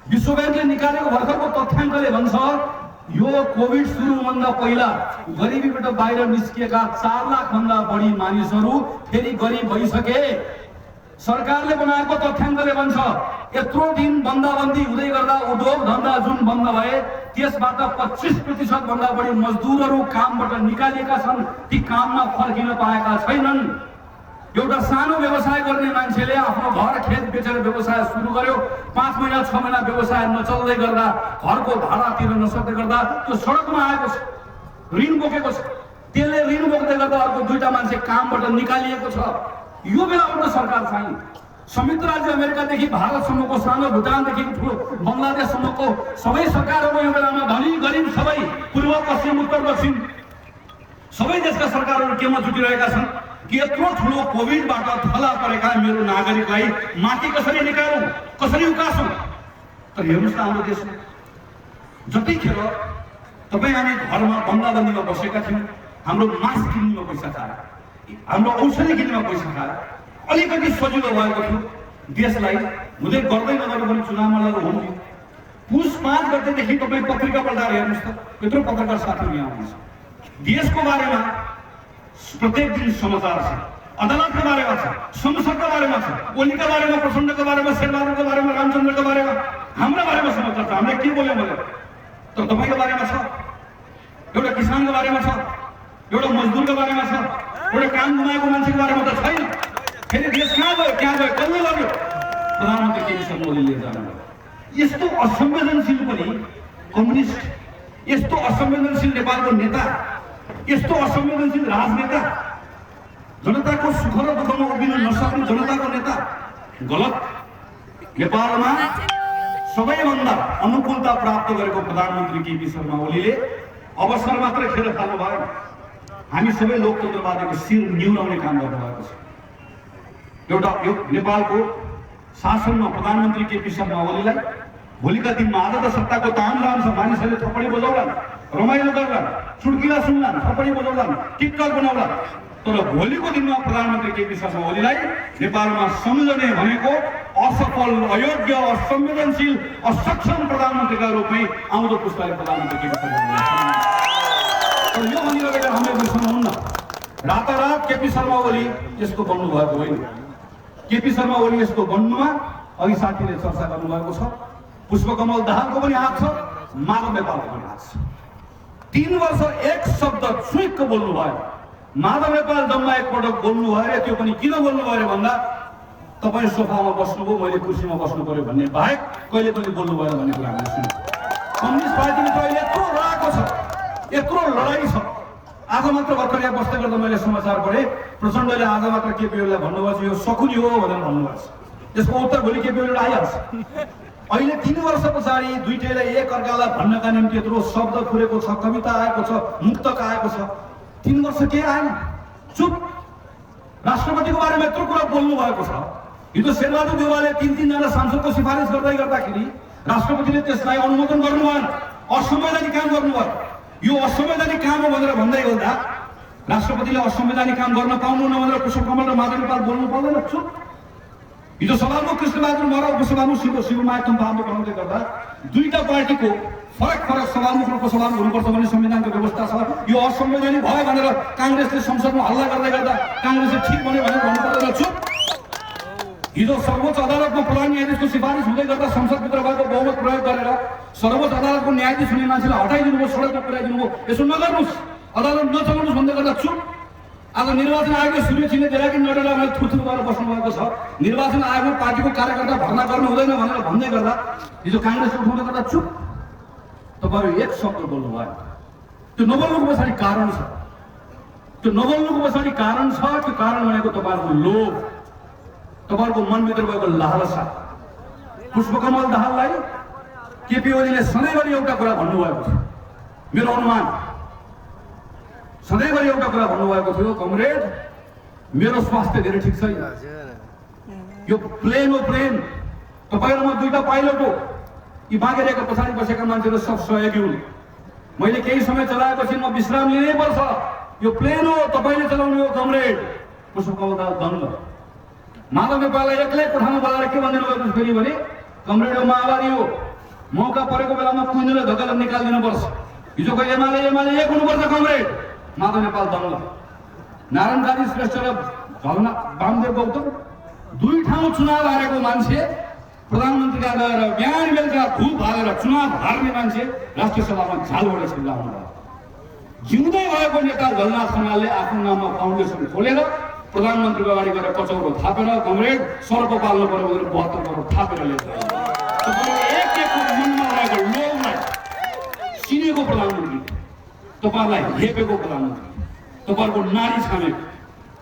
विश्व ब्याङ्कले निकालेको भर्खरको तथ्याङ्कले भन्छ यो कोभिड सुरु हुनुभन्दा पहिला गरिबीबाट बाहिर निस्किएका 4 लाखभन्दा बढी मानिसहरू फेरि गरिब भइसके। सरकारले बनाएको तथ्याङ्कले भन्छ यत्रो दिन बन्दाबन्दी हुँदै गर्दा उद्योग धन्दा जुन बन्द भए त्यसबाट 25% भन्दा बढी मजदुरहरू कामबाट निकालिएका छन्, ती काममा फर्किन पाएका छैनन्। एउटा सानो व्यवसाय गर्ने मान्छेले आफ्नो घर खेत बेचेर व्यवसाय सुरु गर्यो 5 महिना 6 महिना व्यवसाय नचल्दै गर्दा घरको भाडा तिर्न नसक्दै गर्दा त्यो सडकमा आएको छ, ऋण बोकेको छ। त्यसले ऋण बोक्दै गर्दा अर्को दुईटा मान्छे कामबाट निकालिएको छ। यो बेलाबाट सरकार चाहिँ संयुक्त राज्य अमेरिकादेखि भारतसम्मको सानो भुटानदेखि ठुलो बङ्गलादेशसम्मको सबै सरकारहरू यो बेलामा धनी गरिब सबै पूर्व पश्चिम उत्तर दक्षिण सबै देशका सरकारहरू केमा जुटिरहेका छन् कि यत्रो ठुलो कोभिडबाट थला परेका मेरो नागरिकलाई माथि कसरी निकालौँ, कसरी उकासौँ। तर हेर्नुहोस् न हाम्रो देशमा जतिखेर तपाईँ हामी घरमा बन्दाबन्दीमा बसेका थियौँ, हाम्रो मास्क किन्नुमा पैसा खायो, हाम्रो औषधि किन्नुमा पैसा खायो, अलिकति सजिलो भएको थियो देशलाई। हुँदै गर्दै नगर्नु पनि चुनावमा लगेर हुन्थ्यो। पुस 5 गतेदेखि तपाईँ पत्रिका पल्टाएर हेर्नुहोस् त, यत्रो पत्रकार साथीहरू यहाँ आउनुहुन्छ। देशको बारेमा प्रत्येक दिन समाचार छ, अदालतको बारेमा छ, संसदको बारेमा छ, ओलीका बारेमा, प्रचण्डको बारेमा, शेरबहादुरको बारेमा, रामचन्द्रको बारेमा, हाम्रा बारेमा समाचार छ। हामीले के बोल्यौँ भनेर, तर तपाईँको बारेमा छ, एउटा किसानको बारेमा छ, एउटा मजदुरको बारेमा छ, एउटा काम गुमाएको मान्छेको बारेमा त छैन। फेरि देश कहाँ गयो, क्या गयो, कसले लग्यो? प्रधानमन्त्री केपी शर्मा ओलीले जानुभयो। यस्तो असंवेदनशील पनि कम्युनिस्ट, यस्तो असंवेदनशील नेपालको नेता, यस्तो असंवेदनशील राजनेता, जनताको सुख र दुःखमा उभिन नसक्ने जनताको नेता, गलत। नेपालमा सबैभन्दा अनुकूलता प्राप्त गरेको प्रधानमन्त्री केपी शर्मा ओलीले अवसर मात्र खेर थाल्नु भयो। हामी सबै लोकतन्त्रवादीको शिर निहुराउने काम गर्नुभएको छ। एउटा यो नेपालको शासनमा प्रधानमन्त्री केपी शर्मा ओलीलाई भोलिका दिनमा आज त सत्ताको तामझाम छ, मानिसहरूले थप्पडी बजाउलान्, रमाइलो गर्लान्, चुड्किला सुन्लान्, थप्पडी बजाउलान्, टिकटक बनाउलान्। तर भोलिको दिनमा प्रधानमन्त्री केपी शर्मा ओलीलाई नेपालमा सम्झने भनेको असफल, अयोग्य, असंवेदनशील, असक्षम प्रधानमन्त्रीका रूपमै आउँदो पुस्ताले प्रधानमन्त्री केपी शर्मा ओली। तर यो भनिरहेको हामीले बिर्सनुहुन्न, रातारात केपी शर्मा ओली यस्तो बन्नु भएको होइन। केपी शर्मा ओली यस्तो बन्नुमा अघि साथीले चर्चा गर्नुभएको छ, पुष्पकमल दाहालको पनि हात छ, माधव नेपालको पनि हात छ। 3 वर्ष एक शब्द चुइक्क बोल्नु भयो। माधव नेपाल जम्मा एकपटक बोल्नु भयो, त्यो पनि किन बोल्नु भयो भन्दा तपाईँ सोफामा बस्नुभयो, मैले कुर्सीमा बस्नु पर्यो भन्ने बाहेक कहिले पनि बोल्नु भयो भन्ने कुरा हामीले सुन्यौँ। कम्युनिस्ट पार्टीले त अहिले यत्रो लडाएको छ, यत्रो लडाइँ छ। आज मात्र भर्खर यहाँ बस्दै गर्दा मैले समाचार पढेँ, प्रचण्डले आज मात्र केपी ओलीलाई भन्नुभएको छ यो सकुनी हो भनेर भन्नुभएको छ। यसको उत्तर भोलि केपी ओलीले आइहाल्छ। अहिले 3 वर्ष पछाडि दुईटैले एक अर्कालाई भन्नका निम्ति यत्रो शब्द फुरेको छ, कविता आएको छ, मुक्तक आएको छ। 3 वर्ष के आएन? चुप। राष्ट्रपतिको बारेमा यत्रो कुरा बोल्नु भएको छ। हिजो शेरबहादुर देउवाले 3 जना सांसदको सिफारिस गर्दाखेरि राष्ट्रपतिले त्यसलाई अनुमोदन गर्नु भएन, असंवैधानिक काम गर्नुभयो। यो असंवैधानिक काम हो भनेर भन्दै गर्दा राष्ट्रपतिले असंवैधानिक काम गर्न पाउनुहुन्न भनेर पुष्पकमल र माधव नेपाल बोल्नु पर्दैन। चुप। हिजो सभामुख कृष्णबहादुर मरा, उपसभामुख शिवमाया तुम्पाले बनाउँदै गर्दा दुईटा पार्टीको फरक सभामुख र उपसभामुख हुनुपर्छ भन्ने संविधानको व्यवस्था छ। यो असंवैधानिक भयो भनेर काङ्ग्रेसले संसदमा हल्ला गर्दै गर्दा काङ्ग्रेसले ठिक भन्यो भनेर भन्नु पर्दैन। चुप। हिजो सर्वोच्च अदालतमा प्रधान न्यायाधीशको सिफारिस हुँदै गर्दा संसदभित्र भएको बहुमत प्रयोग गरेर सर्वोच्च अदालतको न्यायाधीश हुने मान्छेलाई हटाइदिनु भयो, सडकमा पुर्याइदिनु भयो। यसो नगर्नुहोस्, अदालत नचलाउनुहोस् भन्दै गर्दा चुप। आज निर्वाचन आयोगले सूर्य छिने देलाकी नडेला भनेर थुथु गरेर बस्नु भएको छ। निर्वाचन आयोगमा पार्टीको कार्यकर्ता भर्ना गर्नु हुँदैन भनेर भन्दै गर्दा हिजो काङ्ग्रेसले उठाउँदै गर्दा चुप। तपाईँ एक शब्द बोल्नु भयो। त्यो नबोल्नुको पछाडि कारण छ, त्यो नबोल्नुको पछाडि कारण छ। त्यो कारण भनेको तपाईँहरूको लोभ, तपाईँहरूको मनभित्र भएको लालसा। पुष्पकमल दाहाललाई केपी ओलीले सधैँभरि एउटा कुरा भन्नुभएको थियो, मेरो अनुमान सधैँभरि एउटा कुरा भन्नुभएको थियो, कमरेड मेरो स्वास्थ्य धेरै ठिक छैन, यो प्लेन हो प्लेन, तपाईँहरूमा 2टा पाइलट हो, यी बाँकेको पछाडि बसेका मान्छेहरू सब सहयोगी हुन्। मैले केही समय चलाएपछि म विश्राम लिनै पर्छ, यो प्लेन हो, तपाईँले चलाउनु हो कमरेड। पुष्पकमल दाहाल दङ्ग। माधव नेपाललाई एक्लै कोठामा बोलाएर के भनिदिनु भएको फेरि भने कमरेड हो, माओवादी हो, मौका परेको बेलामा कुइनले धकेलेर निकालिदिनुपर्छ। हिजोको एमाले एक हुनुपर्छ कमरेड। माधव नेपाल दङ्ग। नारायण काजी श्रेष्ठ र वामदेव गौतम 2 ठाउँ चुनाव हारेको मान्छे प्रधानमन्त्रीका गएर बिहान बेलुका धुप हालेर चुनाव हार्ने मान्छे राष्ट्रिय सभामा झालबाट चिल्लाउनु भयो। जिउँदै भएको नेता झलनाथ खनालले आफ्नो नाममा फाउन्डेसन खोलेर प्रधानमन्त्रीको अगाडि गएर कचौरो थापेर कमरेड सर्प पाल्नु पर्यो भनेर 72 करोड थापेर ल्याउँछ एक एकको मनमा रहेको लोभलाई सिनेको प्रधानमन्त्री तपाईँलाई हेपेको प्रधानमन्त्री तपाईँहरूको नारी छानेको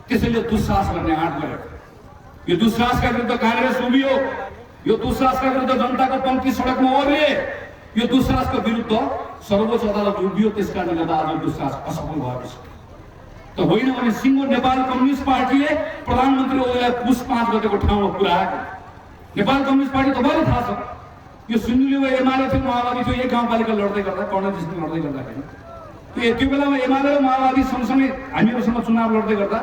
त्यसैले दुस्साहस गर्ने आँट गरेको यो दुस्साहसका विरुद्ध कांग्रेस उभियो यो दुस्साहसका विरुद्ध जनताको पंक्ति सडकमा ओर्ले यो दुस्साहसको विरुद्ध सर्वोच्च अदालत उभियो त्यसकारणले गर्दा आज दुस्साहस असफल भएको छ त होइन भने सिङ्गो नेपाल कम्युनिस्ट पार्टीले प्रधानमन्त्री ओलीलाई पुस 5 गतेको ठाउँमा पुर्याएको नेपाल कम्युनिस्ट पार्टी तपाईँलाई थाहा छ यो सिन्धुलीमा एमाले थियो माओवादी थियो एक गाउँपालिका लड्दै गर्दा कर्णदेशले लड्दै गर्दाखेरि त्यो बेलामा एमाले र माओवादी सँगसँगै हामीहरूसँग चुनाव लड्दै गर्दा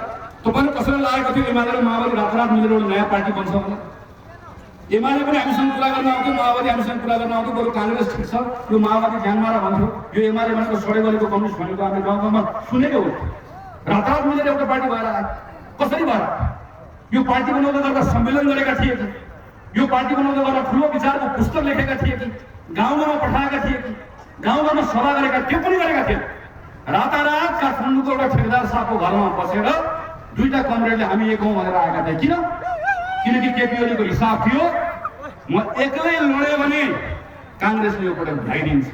तपाईले कसरी लागेको थियो एमाले र माओवादी रातरात मिलेर एउटा नयाँ पार्टी बन्छ भने एमाले पनि हामीसँग कुरा गर्न आउँथ्यो माओवादी हामीसँग कुरा गर्न आउँथ्यो बरु कांग्रेस ठिक छ यो माओवादी ध्यानमा भन्थ्यो यो एमाले भनेको सडेगलीको कम्युनिस्ट भनेको हामीले गाउँ गाउँमा सुनेको हो रातरात मिलेर एउटा पार्टी भएर आयो कसरी भएर यो पार्टी बनाउँदै गर्दा सम्मेलन गरेका थिए कि यो पार्टी बनाउँदै गर्दा ठुलो विचारको पुस्तक लेखेका थिए कि गाउँ गाउँमा पठाएका थिए कि गाउँ गाउँमा सभा गरेका त्यो पनि गरेका थिए रातारात काठमाडौँको एउटा ठेकेदार साहबको घरमा बसेर दुईटा कमरेडले हामी एक हौं भनेर आएका थिए किनकि केपी ओलीको हिसाब थियो म एक्लै लडे भने कांग्रेसले यो पटक भ्याइदिन्छ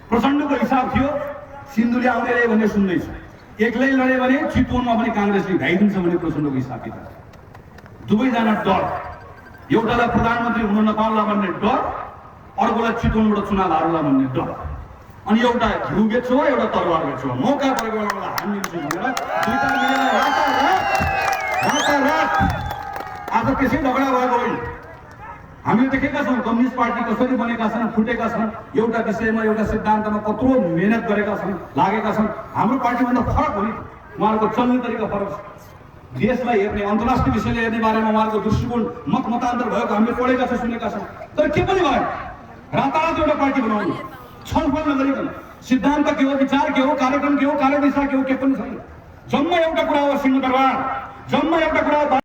प्रचण्डको हिसाब थियो सिन्धुली आउँदै रहे भन्ने सुन्दैछु एक्लै लडे भने चितवनमा पनि कांग्रेसले भ्याइदिन्छ भन्ने प्रचण्डको हिसाब किताब दुवैजना डर एउटालाई प्रधानमन्त्री हुन नपाउला भन्ने डर अर्कोलाई चितवनबाट चुनाव हार्ला भन्ने डर अनि एउटा घिउ बेच्छु एउटा तरवार बेच्छु मौका परेको बेलामा हानिदिन्छु भनेर दुईटा मिलेर रातारात आज त्यसै झगडा भएको होइन हामीले देखेका छौँ कम्युनिस्ट पार्टी कसरी बनेका छन् फुटेका छन् एउटा विषयमा एउटा सिद्धान्तमा कत्रो मेहनत गरेका छन् लागेका छन् हाम्रो पार्टीभन्दा फरक हो नि उहाँहरूको चल्ने तरिका फरक छ देशलाई हेर्ने अन्तर्राष्ट्रिय विषयले हेर्ने बारेमा उहाँहरूको दृष्टिकोण मतमतान्तर भएको हामीले पढेका छौँ सुनेका छौँ तर के पनि भयो रातारात एउटा पार्टी बनाउनु छलफल नगरिकन सिद्धान्त के हो विचार के हो कार्यक्रम के हो कार्यदिशा के हो के पनि छैन जम्मा एउटा कुरा हो सिंहदरबार जम्मा एउटा कुरा हो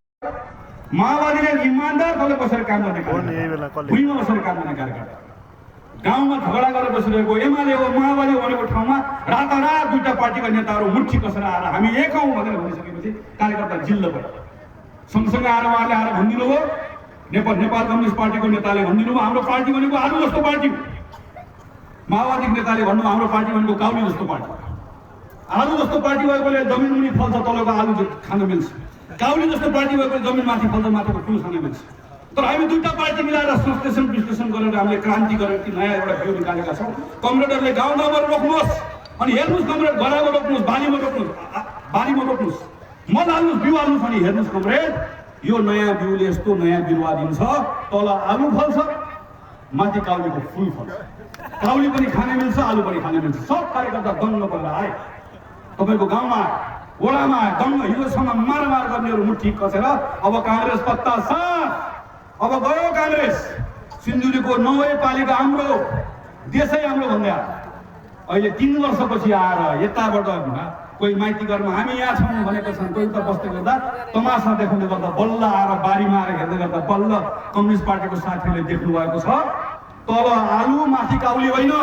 माओवादीले इमानदार दलले बसेर काम गर्ने भुइँमा बसेर काम गर्ने कार्यकर्ता गाउँमा झगडा गरेर बसिरहेको एमाले हो माओवादी हो भनेको ठाउँमा रातारात दुईटा पार्टीका नेताहरू मुठी कसेर आएर हामी एक हौं भनेर भनिसकेपछि कार्यकर्ता जिल्ल भयो सँगसँगै आएर उहाँले आएर भनिदिनु भयो नेपाल कम्युनिस्ट पार्टीको नेताले भनिदिनु भयो हाम्रो पार्टी भनेको आलु जस्तो पार्टी हो माओवादी नेताले भन्नु हाम्रो पार्टी भनेको काउली जस्तो पार्टी आलु जस्तो पार्टी भएकोले जमिन मुनि फल्छ तलको आलु खान मिल्छ काउली जस्तो पार्टी भएकोले जमिन माथि फल्छ माथिको फुल खान मिल्छ तर हामी दुईटा पार्टी मिलाएर संश्लेषण विश्लेषण गरेर हामीले क्रान्ति गरेर कि नयाँ एउटा बिउ निकालेका छौँ कमरेडहरूले गाउँ गाउँमा रोक्नुहोस् अनि हेर्नुहोस् कमरेड घरमा रोक्नुहोस् बालीमा रोक्नुहोस् मल हाल्नुहोस् बिउ हाल्नुहोस् अनि हेर्नुहोस् कमरेड यो नयाँ बिउले यस्तो नयाँ बिरुवा दिन्छ तल आलु फल्छ माथि काउलीको फुल फल्छ काउली पनि खाने मिल्छ आलु पनि खाने मिल्छ सब कार्यकर्ता दङ्ग परेर आए तपाईँको गाउँमा वडामा दङ्ग हिजोसम्म मारमार गर्नेहरू मुठी कसेर अब कांग्रेस पत्ता साफ अब गयो कांग्रेस सिन्धुलीको 9औं पालिका हाम्रो देशै हाम्रो भन्दै अहिले 3 वर्षपछि आएर यताबाट कोही माइती घरमा हामी यहाँ छौँ भनेका छन् कोही त बस्दै गर्दा तमासा देखाउँदै गर्दा बल्ल आएर बारीमा आएर हेर्दै गर्दा बल्ल कम्युनिस्ट पार्टीको साथीहरूले देख्नु भएको छ तल आलु माथि काउली होइन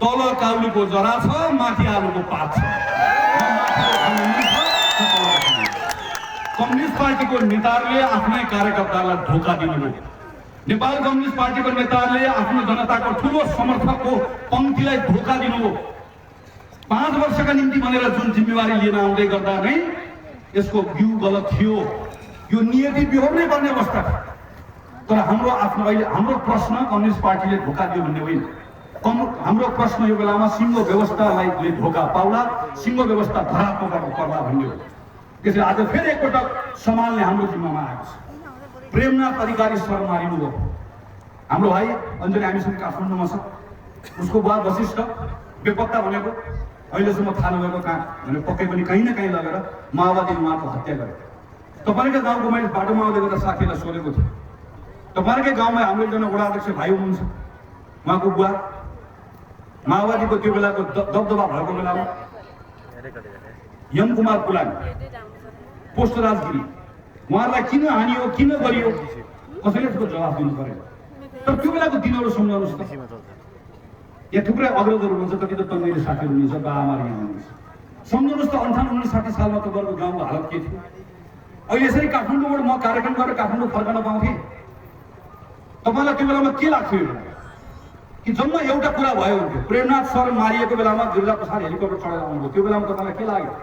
तल काउलीको जरा छ माथि आलुको पात छ कम्युनिस्ट पार्टीको नेताहरूले आफ्नै कार्यकर्तालाई धोका दिनुभयो नेपाल कम्युनिस्ट पार्टीको नेताहरूले आफ्नो जनताको ठुलो समर्थकको पंक्तिलाई धोका दिनुभयो 5 वर्षका निम्ति भनेर जुन जिम्मेवारी लिन आउँदै गर्दा नै यसको बिउ गलत थियो यो नियति बिहोर्नै पर्ने अवस्था तर हाम्रो आफ्नो अहिले हाम्रो प्रश्न कम्युनिस्ट पार्टीले धोका दियो भन्ने होइन हाम्रो प्रश्न यो बेलामा सिङ्गो व्यवस्थालाई धोका पाउला सिङ्गो व्यवस्था धरात्मक पर्ला भन्ने हो त्यसैले आज फेरि एकपटक सम्हाल्ने हाम्रो जिम्मामा आएको छ प्रेमनाथ अधिकारी सर मारिनुभयो हाम्रो भाइ अञ्जली हामीसँग काठमाडौँमा छ उसको बुवा वशिष्ठ बेपत्ता भनेको अहिलेसम्म थाहा नभएको कहाँ भने पक्कै पनि कहीँ न कहीँ लगेर माओवादीले उहाँको हत्या गरे तपाईँकै गाउँको मैले बाटोमा आउँदै गर्दा साथीलाई सोधेको थिएँ तपाईँकै गाउँमा हाम्रो एकजना वडा अध्यक्ष भाइ हुनुहुन्छ उहाँको बुवा माओवादीको त्यो बेलाको दबदबा भएको बेलामा यम कुमार पुलानी पोस्ट राजगिरी उहाँलाई किन हानियो किन गरियो कसैले त्यसको जवाफ दिनु पर्यो तर त्यो बेलाको दिनहरू सम्झाउनुहोस् त यहाँ थुप्रै अग्रजहरू हुनुहुन्छ कति त तन्नेरी साथीहरू हुनुहुन्छ बाआमाहरू यहाँ हुनुहुन्छ सम्झनुहोस् त 58-59 सालमा तपाईँहरूको गाउँको हालत के थियो। अहिले यसरी काठमाडौँबाट म कार्यक्रम गरेर काठमाडौँ फर्कन पाउँथेँ। तपाईँलाई त्यो बेलामा के लाग्थ्यो कि जम्मा एउटा कुरा भयो हुन्थ्यो, प्रेमनाथ सर मारिएको बेलामा गिरिजाप्रसाद हेलिकप्टर चढेर आउनुभयो, त्यो बेलामा तपाईँलाई के लाग्यो?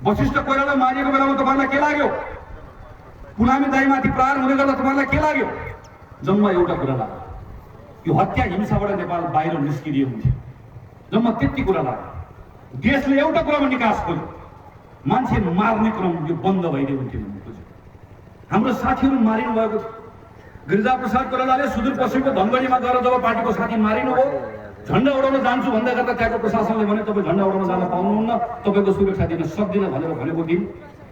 वशिष्ठ कोइराला मारिएको बेलामा तपाईँलाई के लाग्यो? पुनामी दाईमाथि प्रहार हुँदै गर्दा तपाईँलाई के लाग्यो? जम्मा एउटा कुरा लाग्यो, यो हत्या हिंसाबाट नेपाल बाहिर निस्किदियो हुन्थ्यो। जम्मा त्यति कुरा लाग्यो। देशले एउटा कुरामा निकास गर्यो, मान्छे मार्ने क्रम यो बन्द भइदियो हुन्थ्यो भन्ने खोज्यो। हाम्रो साथीहरू मारिनु भएको थियो। गिरिजाप्रसाद कोइरालाले सुदूरपश्चिमको धनगढीमा गएर जब पार्टीको साथी मारिनुभयो, झन्डा उडाउन जान्छु भन्दै गर्दा त्यहाँको प्रशासनले भने तपाईँ झन्डा उडाउन जान पाउनुहुन्न, तपाईँको सुरक्षा दिन सक्दिनँ भनेर भनेको दिन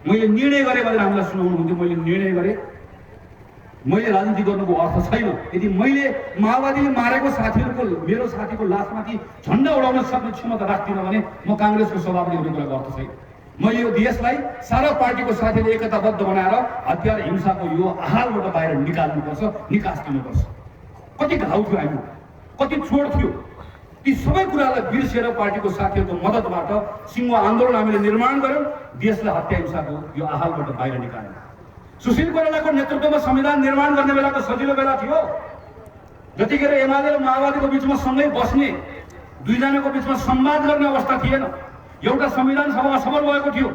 मैले निर्णय गरेँ भनेर हामीलाई सुनाउनुहुन्थ्यो। मैले निर्णय गरेँ, मैले राजनीति गर्नुको अर्थ छैन। यदि मैले माओवादीले मारेको साथीहरूको मेरो साथीको लासमाथि झन्डा उडाउन सक्ने क्षमता राख्दिनँ भने म काङ्ग्रेसको सभापति हुने कुराको अर्थ छैन। मैले यो देशलाई सारा पार्टीको साथीले एकताबद्ध बनाएर हतियार हिंसाको यो हालबाट बाहिर निकाल्नुपर्छ, निकास दिनुपर्छ। कति घाउ थियो हामी, कति छोड थियो, ती सबै कुरालाई बिर्सेर पार्टीको साथीहरूको मद्दतबाट सिंह आन्दोलन हामीले निर्माण गर्यौँ, देशलाई हत्या हिंसाको यो हालबाट बाहिर निकाल्यौँ। सुशील कोइरालाको नेतृत्वमा संविधान निर्माण गर्ने बेलाको सजिलो बेला थियो। जतिखेर एमाले र माओवादीको बिचमा सँगै बस्ने, दुईजनाको बिचमा संवाद गर्ने अवस्था थिएन। एउटा संविधान सभा सफल भएको थियो।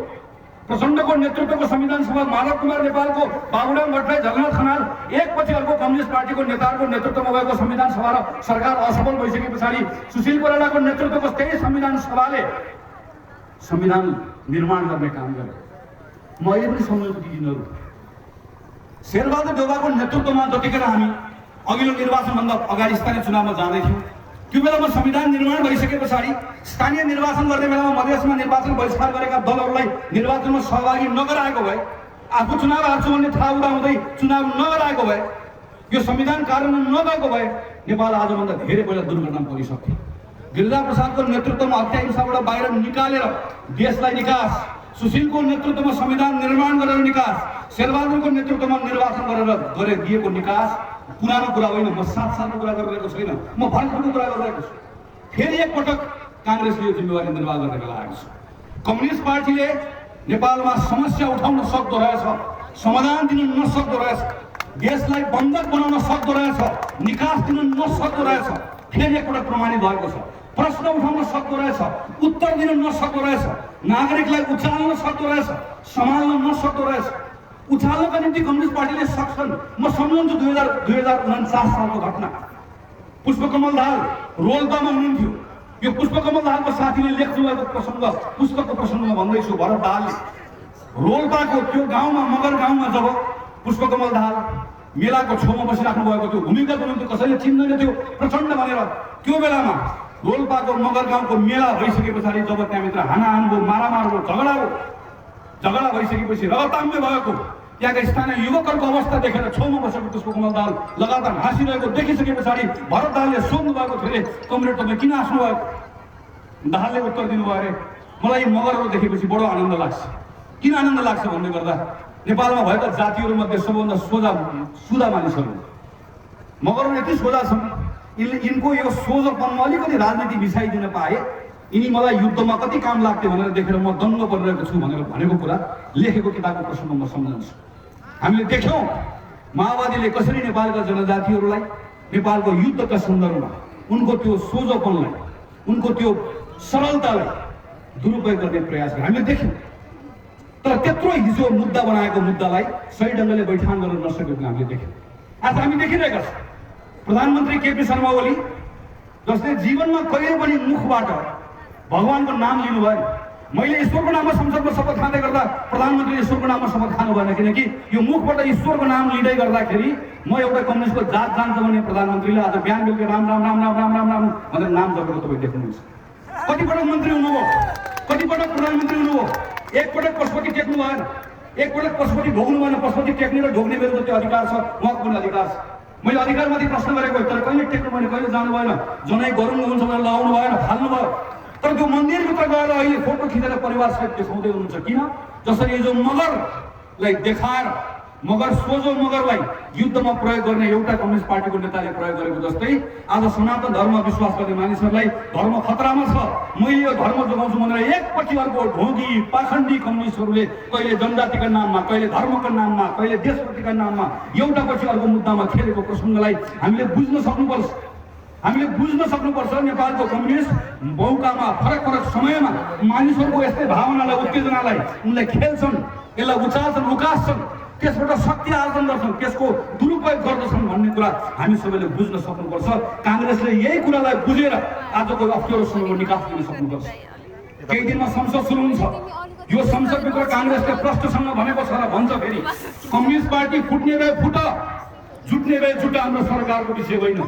प्रचण्डको नेतृत्वको संविधान सभा, माधव कुमार नेपालको, बाबुराम भट्टराई, जगन्नाथ खनाल एकपछि अर्को कम्युनिस्ट पार्टीको नेताहरूको नेतृत्वमा भएको संविधान सभा र सरकार असफल भइसके पछाडि सुशील कोइरालाको नेतृत्वको त्यही संविधान सभाले संविधान निर्माण गर्ने काम गर्यो। म अहिले पनि सम्झन्छु ती दिनहरू। शेरबहादुर देउवाको नेतृत्वमा जतिखेर हामी अघिल्लो निर्वाचनभन्दा अगाडि स्थानीय चुनावमा जाँदैथ्यौँ, त्यो बेलामा संविधान निर्माण भइसके पछाडि स्थानीय निर्वाचन गर्ने बेलामा मधेसमा निर्वाचन बहिष्कार गरेका दलहरूलाई निर्वाचनमा सहभागी नगराएको भए, आफू चुनाव हार्छु भन्ने थाहा हुँदाहुँदै चुनाव नगराएको भए, यो संविधान कार्यान्वयन नभएको भए नेपाल आजभन्दा धेरै पहिला दुर्घटनामा परिसक्थ्यो। गिरिजाप्रसादको नेतृत्वमा हत्या हिंसाबाट बाहिर निकालेर देशलाई निकास, सुशीलको नेतृत्वमा संविधान निर्माण गरेर निकास, शेरबहादुरको नेतृत्वमा निर्वाचन गरेर दिएको निकास पुरानो कुरा होइन। म 7 सालको कुरा गरिरहेको छैन, म भर्खरको कुरा गरिरहेको छु। फेरि एकपटक काङ्ग्रेसले यो जिम्मेवारी निर्वाह गर्ने बेला आएको छ। कम्युनिस्ट पार्टीले नेपालमा समस्या उठाउन सक्दो रहेछ, समाधान दिन नसक्दो रहेछ, देशलाई बन्धक बनाउन सक्दो रहेछ, निकास दिन नसक्दो रहेछ, फेरि एकपटक प्रमाणित भएको छ। प्रश्न उठाउन सक्दो रहेछ, उत्तर दिन नसक्दो रहेछ, नागरिकलाई उचाल्न सक्दो रहेछ, सम्हाल्न नसक्दो रहेछ। उचाल्नका निम्ति कम्युनिस्ट पार्टीले सक्छन्। म सम्झन्छु 2049 सालको घटना। पुष्पकमल दाहाल रोल्पामा हुनुहुन्थ्यो। यो पुष्पकमल दाहालको साथीले लेख्नु भएको प्रसङ्ग, पुस्तकको प्रसङ्गमा भन्दैछु। भरत दाहालले रोल्पाको त्यो गाउँमा, मगर गाउँमा जब पुष्पकमल दाहाल मेलाको छेउमा बसिराख्नु भएको थियो, भूमिकाको निम्ति कसैले चिन्दैन थियो प्रचण्ड भनेर, त्यो बेलामा रोल्पाको मगर गाउँको मेला भइसके पछाडि जब त्यहाँभित्र हानाहान भयो, मारामार भयो, झगडा भइसकेपछि रगताम्य भएको त्यहाँका स्थानीय युवकहरूको अवस्था देखेर छेउमा बसेको पुष्पकमल दाहाल लगातार हाँसिरहेको देखिसके पछाडि भरत दाहालले सोध्नु भएको थियो, कमरेड तपाईँ किन हाँस्नु भएको? दाहालले उत्तर दिनुभयो, अरे मलाई मगरहरू देखेपछि बडो आनन्द लाग्छ। किन आनन्द लाग्छ भन्ने गर्दा नेपालमा भएका जातिहरूमध्ये सबभन्दा सुधा मानिसहरू मगरहरू यति सोझा छन्, यिनको यो सोझोपनमा अलिकति राजनीति मिसाइदिन पाए यिनी मलाई युद्धमा कति काम लाग्थ्यो भनेर देखेर म दङ्ग परिरहेको छु भनेर भनेको कुरा लेखेको किताबको प्रसङ्ग म सम्झन्छु। हामीले देख्यौँ माओवादीले कसरी नेपालका जनजातिहरूलाई नेपालको युद्धका सन्दर्भमा उनको त्यो सोझोपनलाई, उनको त्यो सरलतालाई दुरुपयोग गर्ने प्रयास गर्यो। हामीले देख्यौँ, तर त्यत्रो हिजो मुद्दा बनाएको मुद्दालाई सही ढङ्गले बैठान गर्न नसकेको हामीले देख्यौँ। आज हामी देखिरहेका छौँ प्रधानमन्त्री केपी शर्मा ओली, जसले जीवनमा कहिले पनि मुखबाट भगवानको नाम लिनु भएन। मैले ईश्वरको नाममा संसदमा शपथ खाँदै गर्दा प्रधानमन्त्रीले ईश्वरको नाममा शपथ खानु भएन, किनकि यो मुखबाट ईश्वरको नाम लिँदै गर्दाखेरि म एउटा कम्युनिस्टको जात जान्छ भने प्रधानमन्त्रीले आज बिहान बेलुका राम राम राम राम राम राम राम भनेर नाम जपेको तपाईँ देख्नुहुन्छ। कतिपटक मन्त्री हुनुभयो, कतिपटक प्रधानमन्त्री हुनुभयो, एकपटक पशुपति टेक्नु भएन, एकपटक पशुपति ढोग्नु भएन। पशुपति टेक्ने र ढोग्ने मेरो जति अधिकार छ उहाँको पनि अधिकार छ। मैले अधिकारमाथि प्रश्न गरेको, तर कहिले टेक्नु भएन, कहिले जानु भएन, जनै गरुङ हुन्छ भनेर लगाउनु भएन, फाल्नु भयो। तर त्यो मन्दिरभित्र गएर अहिले फोटो खिचेर परिवारसहित देखाउँदै हुनुहुन्छ। किन? जसरी जो मगरलाई देखाएर मगर सोझो मगरलाई युद्धमा प्रयोग गर्ने एउटा कम्युनिस्ट पार्टीको नेताले प्रयोग गरेको जस्तै आज सनातन धर्म विश्वास गर्ने मानिसहरूलाई धर्म खतरामा छ, मैले यो धर्म जोगाउँछु भनेर एकपछि अर्को ढोगी पाखण्डी कम्युनिस्टहरूले कहिले जनजातिका नाममा, कहिले धर्मको नाममा, कहिले देशभक्तिका नाममा एउटा पछि अर्को मुद्दामा खेलेको प्रसङ्गलाई हामीले बुझ्न सक्नुपर्छ। हामीले बुझ्न सक्नुपर्छ नेपालको कम्युनिस्ट मौकामा फरक फरक समयमा मानिसहरूको यस्तै भावनालाई, उत्तेजनालाई उनले खेल्छन्, यसलाई उचाल्छन्, उकास्छन्, त्यसबाट शक्ति आर्जन गर्छन्, त्यसको दुरुपयोग गर्दछन् भन्ने कुरा हामी सबैले बुझ्न सक्नुपर्छ। काङ्ग्रेसले यही कुरालाई बुझेर आजको अप्ठ्यारो समयको निकास दिन सक्नुपर्छ। केही दिनमा संसद सुरु हुन्छ, यो संसदभित्र काङ्ग्रेसले प्रश्नसँग भनेको छ र भन्छ फेरि कम्युनिस्ट पार्टी फुट्ने भए फुट, जुट्ने भए जुट, हाम्रो सरकारको विषय होइन,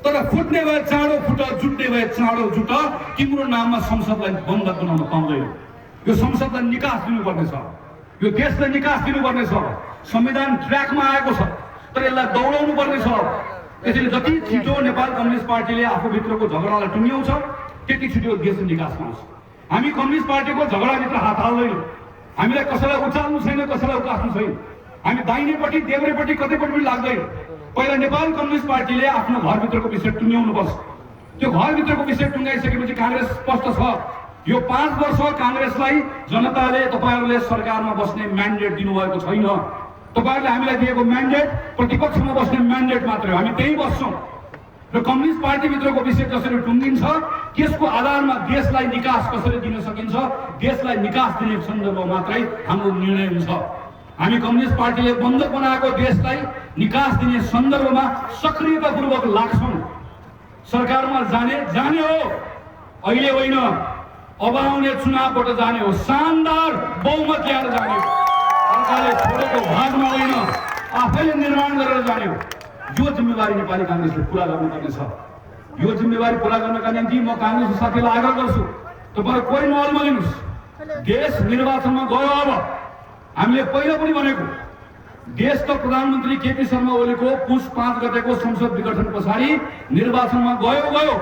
तर फुट्ने भए चाँडो फुट, जुट्ने भए चाँडो जुट, तिम्रो नाममा संसदलाई बन्द बनाउन पाउँदैन। यो संसदलाई निकास दिनुपर्ने छ, यो देशलाई निकास दिनुपर्ने छ। संविधान ट्र्याकमा आएको छ तर यसलाई दौडाउनु पर्ने छ। त्यसैले जति छिटो नेपाल कम्युनिस्ट पार्टीले आफूभित्रको झगडालाई टुङ्ग्याउँछ त्यति छिटो देश निकासमा आउँछ। हामी कम्युनिस्ट पार्टीको झगडाभित्र हात हाल्दैनौँ, हामीलाई कसैलाई उचाल्नु छैन, कसैलाई उकास्नु छैन, हामी दाहिनेपट्टि देब्रेपट्टि कतैपट्टि पनि लाग्दैन। पहिला नेपाल कम्युनिस्ट पार्टीले आफ्नो घरभित्रको विषय टुङ्ग्याउनुपर्छ। त्यो घरभित्रको विषय टुङ्गाइसकेपछि काङ्ग्रेस स्पष्ट छ, यो 5 वर्ष काङ्ग्रेसलाई जनताले, तपाईहरूले सरकारमा बस्ने म्यान्डेट दिनुभएको छैन। तपाईहरूले हामीलाई दिएको म्यान्डेट प्रतिपक्षमा बस्ने म्यान्डेट मात्रै हो, हामी त्यही बस्छौँ। र कम्युनिस्ट पार्टीभित्रको विषय कसरी टुङ्गिन्छ, त्यसको आधारमा देशलाई निकास कसरी दिन सकिन्छ, देशलाई निकास दिने सन्दर्भमा मात्रै हाम्रो निर्णय हुन्छ। हामी कम्युनिस्ट पार्टीले बन्द बनाएको देशलाई निकास दिने सन्दर्भमा सक्रियतापूर्वक लाग्छौँ। सरकारमा जाने हो, अहिले होइन, अब आउने चुनावबाट जाने हो, शानदार बहुमत ल्याएर जाने हो, सरकारले छोडेको भागमा होइन, आफैले निर्माण गरेर जाने हो। यो जिम्मेवारी नेपाली काङ्ग्रेसले पुरा गर्नुपर्ने छ। यो जिम्मेवारी पुरा गर्नका निम्ति म काङ्ग्रेसको साथीलाई आग्रह गर्छु, तपाईहरु कोही नअल्मलिनुहोस्। देश निर्वाचनमा गयो। अब हामीले पहिला पनि भनेको, देशका प्रधानमन्त्री केपी शर्मा ओलीको पुस 5 गतेको संसद विघटन पछाडि निर्वाचनमा गयो,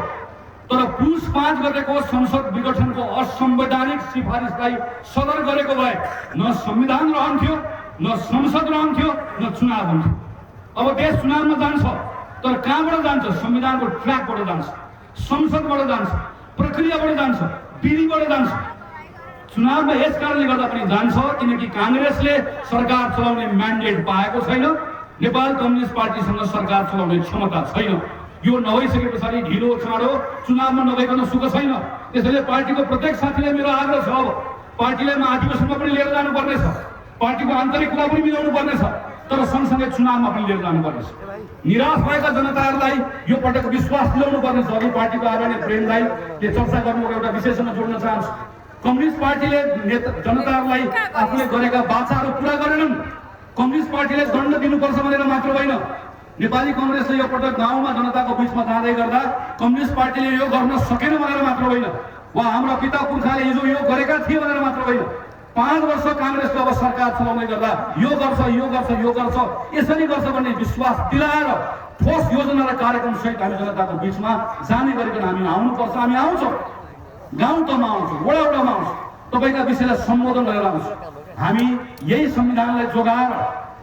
तर पुस 5 गतेको संसद विघटनको असंवैधानिक सिफारिसलाई सदर गरेको भए न संविधान रहन्थ्यो, न संसद रहन्थ्यो, न चुनाव हुन्थ्यो। अब देश चुनावमा जान्छ, तर कहाँबाट जान्छ? संविधानको ट्र्याकबाट जान्छ, संसदबाट जान्छ, प्रक्रियाबाट जान्छ, विधिबाट जान्छ। चुनावमा यस कारणले गर्दा पनि जान्छ किनकि काङ्ग्रेसले सरकार चलाउने म्यान्डेट पाएको छैन, नेपाल कम्युनिस्ट पार्टीसँग सरकार चलाउने क्षमता छैन। यो नभइसके पछाडि ढिलो चाँडो चुनावमा नभइकन सुख छैन। त्यसैले पार्टीको प्रत्येक साथीलाई मेरो आग्रह छ, अब पार्टीलाई महाधिवेशनमा पनि लिएर जानुपर्नेछ, पार्टीको आन्तरिक कुरा पनि मिलाउनु पर्नेछ, तर सँगसँगै चुनावमा पनि लिएर जानुपर्नेछ। निराश भएका जनताहरूलाई यो पटक विश्वास दिलाउनु पर्नेछ। अघि पार्टीको आदरणीय प्रेमलाई चर्चा गर्नुको एउटा विशेषमा जोड्न चाहन्छु। कम्युनिस्ट पार्टीले जनताहरूलाई आफूले गरेका बाचाहरू पुरा गरेनन्। कम्युनिस्ट पार्टीले दण्ड दिनुपर्छ भनेर मात्र होइन, नेपाली काङ्ग्रेसले यो पटक गाउँमा जनताको बीचमा जाँदै गर्दा कम्युनिस्ट पार्टीले यो गर्न सकेन भनेर मात्र होइन, वा हाम्रा पिता पुर्खाले हिजो यो गरेका थिए भनेर मात्र होइन, 5 वर्ष काङ्ग्रेसले अब सरकार चलाउँदै गर्दा यो गर्छ यसरी गर्छ भन्ने विश्वास दिलाएर ठोस योजना र कार्यक्रम सहित हामी जनताको बीचमा जाने गरिकन हामी आउनुपर्छ। हामी आउँछौँ, गाउँ तहमा आउँछौँ, वडामा आउँछौँ, तपाईँका विषयलाई सम्बोधन गरेर आउँछौँ। हामी यही संविधानलाई जोगाएर,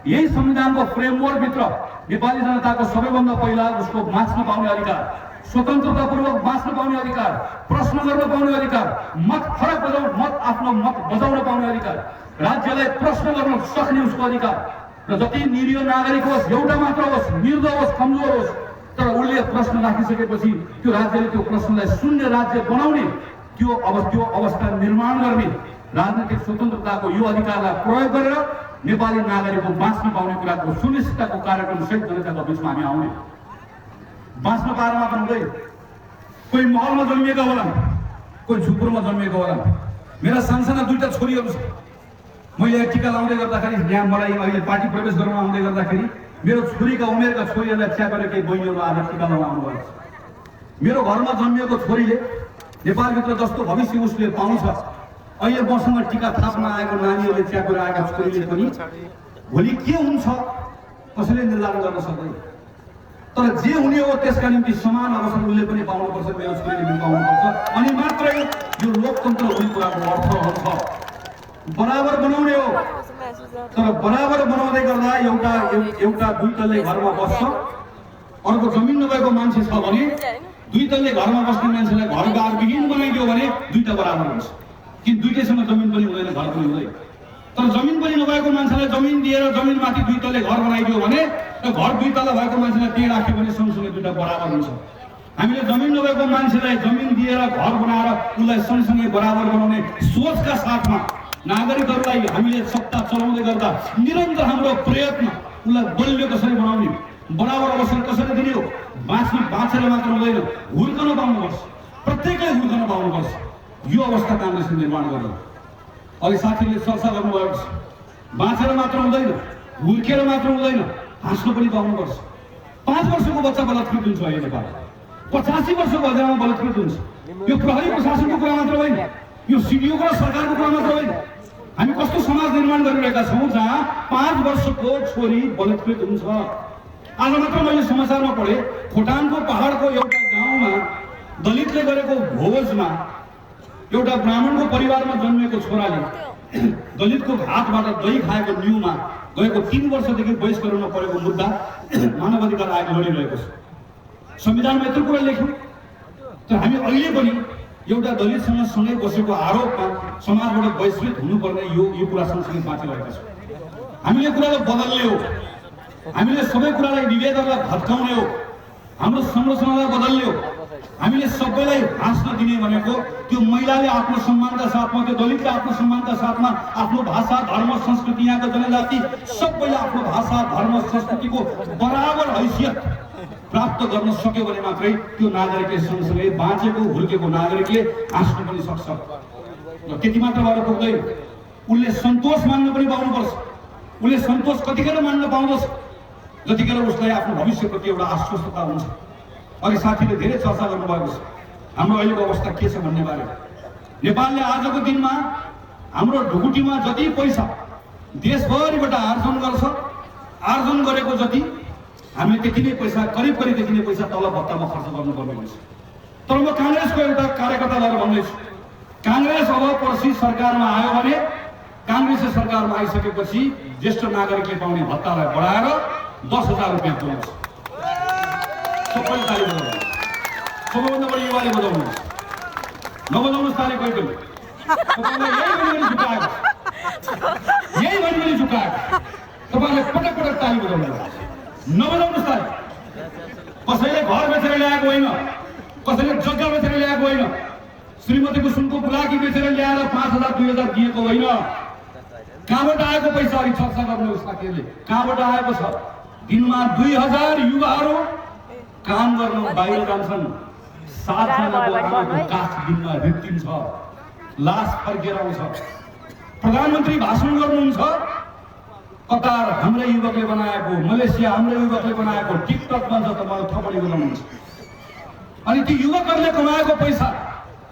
यही संविधानको फ्रेमवर्कभित्र नेपाली जनताको सबैभन्दा पहिला उसको बाँच्न पाउने अधिकार, स्वतन्त्रतापूर्वक बाँच्न पाउने अधिकार, प्रश्न गर्न पाउने अधिकार, आफ्नो मत बजाउन पाउने अधिकार, राज्यलाई प्रश्न गर्न सक्ने उसको अधिकार, र जति निरीह नागरिक होस्, एउटा मात्र होस्, निर्दय होस्, कमजोर होस्, तर उसले प्रश्न राखिसकेपछि त्यो राज्यले त्यो प्रश्नलाई शून्य राज्य बनाउने, त्यो अवस्था निर्माण गर्ने राजनीतिक स्वतन्त्रताको यो अधिकारलाई प्रयोग गरेर नेपाली नागरिकको बाँच्न पाउने कुराको सुनिश्चितताको कार्यक्रम सहित जनताको बीचमा हामी आउने। बाँच्न पाएर मात्र हुँदैन, कोही महलमा जन्मिएका होलान्, कोही झुप्रोमा जन्मिएका होलान्। मेरा सानसाना 2टा छोरीहरू छ। मैले टिका लाउँदै गर्दाखेरि, यहाँ मलाई अहिले पार्टी प्रवेश गर्न आउँदै गर्दाखेरि मेरो छोरीका उमेरका छोरीहरूलाई च्यापेर केही बहिनीहरू आएर टिका लगाउनु आउनुभएको छ। मेरो घरमा जन्मिएको छोरीले नेपालभित्र जस्तो भविष्य उसले पाउँछ, अहिले मसँग टिका थाप्न आएको नानीहरूले च्यापेर आएका छोरीले पनि भोलि के हुन्छ कसैले निर्धारण गर्न सक्दैन। तर जे हुने हो त्यसका निम्ति समान अवसर उसले पनि पाउनुपर्छ, मेरो छोरीले पनि पाउनुपर्छ, अनि मात्रै यो लोकतन्त्र हुने कुराको अर्थ हुन्छ। बराबर बनाउने हो, तर बराबर बनाउँदै गर्दा एउटा दुई तल्ले घरमा बस्छ, अर्को जमिन नभएको मान्छे छ भने दुई तल्ले घरमा बस्ने मान्छेलाई घरबारविहीन बनाइदियो भने दुईटा बराबर हुन्छ। कि दुईटैसँग जमिन पनि हुँदैन, घर पनि हुँदैन। तर जमिन पनि नभएको मान्छेलाई जमिन दिएर जमिनमाथि दुई तल्ले घर बनाइदियो भने र घर दुई तल्ला भएको मान्छेलाई त्यही राख्यो भने सँगसँगै दुईटा बराबर हुन्छ। हामीले जमिन नभएको मान्छेलाई जमिन दिएर घर बनाएर उसलाई सँगसँगै बराबर बनाउने सोचका साथमा नागरिकहरूलाई हामीले सत्ता चलाउँदै गर्दा निरन्तर हाम्रो प्रयत्न उसलाई बलियो कसरी बनाउने, बराबर अवसर कसरी दिने हो। बाँचेर मात्र हुँदैन, हुर्कन पाउनुपर्छ, प्रत्येकलाई हुर्कन पाउनुपर्छ। यो अवस्था काङ्ग्रेसले निर्माण गर्यो। अहिले साथीले चर्चा गर्नुभएको छ, बाँचेर मात्र हुँदैन, हुर्केर मात्र हुँदैन, हाँस्न पनि पाउनुपर्छ। 5 वर्षको बच्चा बलात्कृत हुन्छ अहिले नेपाल, 85 वर्षको अवस्थामा बलात्कृत हुन्छ। यो प्रहरी प्रशासनको कुरा मात्र होइन, यो सिडिओको र सरकारको कुरा मात्र होइन। हामी कस्तो समाज निर्माण गरिरहेका छौँ जहाँ 5 वर्षको छोरी बलात्कृत हुन्छ। आज मात्र मैले समाचारमा पढेँ, खोटाङको पहाडको एउटा गाउँमा दलितले गरेको भोजमा एउटा ब्राह्मणको परिवारमा जन्मेको छोराले दलितको भातबाट दही खाएको न्युमा गएको 3 वर्षदेखि बहिष्करण परेको मुद्दा मानवाधिकार आयोग लडिरहेको छ। संविधानमा यत्रो कुरा लेख्यो, तर हामी अहिले पनि एउटा दलितसँग सँगै बसेको आरोपमा समाजबाट बहिष्कृत हुनुपर्ने यो कुरा सँगसँगै बाँचिरहेका छौँ। हामीले कुरालाई बदल्ने हो, हामीले सबै कुरालाई निवेदनलाई भत्काउने हो, हाम्रो संरचनालाई बदल्ने हो। हामीले सबैलाई हाँस्न दिने भनेको त्यो महिलाले आत्मसम्मानका साथमा, त्यो दलितले आत्मसम्मानका साथमा आफ्नो भाषा, धर्म, संस्कृति, यहाँको जनजाति सबैले आफ्नो भाषा, धर्म, संस्कृतिको बराबर हैसियत प्राप्त गर्न सक्यो भने मात्रै त्यो नागरिकले सँगसँगै बाँचेको हुर्केको नागरिकले हाँस्न पनि सक्छ। र त्यति मात्र भएर पुग्दैन, उसले सन्तोष मान्न पनि पाउनुपर्छ। उसले सन्तोष कतिखेर मान्न पाउँदछ जतिखेर उसलाई आफ्नो भविष्यप्रति एउटा आश्वस्तता हुन्छ। अघि साथीले धेरै चर्चा गर्नुभएको छ हाम्रो अहिलेको अवस्था के छ भन्ने बारे। नेपालले आजको दिनमा हाम्रो ढुकुटीमा जति पैसा देशभरिबाट आर्जन गर्छ, आर्जन गरेको जति हामीले त्यति नै पैसा, करिब त्यति नै पैसा तलब भत्तामा खर्च गर्नुपर्ने हुन्छ। तर म काङ्ग्रेसको एउटा कार्यकर्ता भएर भन्दैछु, काङ्ग्रेस अब पर्सि सरकारमा आयो भने काङ्ग्रेसले सरकारमा आइसकेपछि ज्येष्ठ नागरिकले पाउने भत्तालाई बढाएर 10,000 रुपियाँ पुर्याउँछ। सबैले ताली बजाउनु, सबैभन्दा बढी युवाले बजाउनुहोस्, नबजाउनुहोस् ताली कोही पनि। तपाईँलाई यही भनी झुकाएको, तपाईँले पटक पटक ताली बजाउनुहोस्, नबजाउनुहोस् ताली। कसैले घर बेचेर ल्याएको होइन, कसैले जग्गा बेचेर ल्याएको होइन, श्रीमतीको सुनको बुलाकी बेचेर ल्याएर 5,000 2,000 दिएको होइन। कहाँबाट आएको पैसा अघि चर्चा गर्नुहोस् साथीहरूले, कहाँबाट आएको छ। दिनमा 2,000 युवाहरू काम गर्न बाहिर जान्छन्, 7 जनाको आमाको काख दिनमा रित्तिन्छ, लास फर्केर आउँछ। प्रधानमन्त्री भाषण गर्नुहुन्छ, कतार हाम्रै युवकले बनाएको, मलेसिया हाम्रै युवकले बनाएको, टिकटक बन्छ त मलाई थपडी बनाउनुहुन्छ। अनि ती युवकहरूले कमाएको पैसा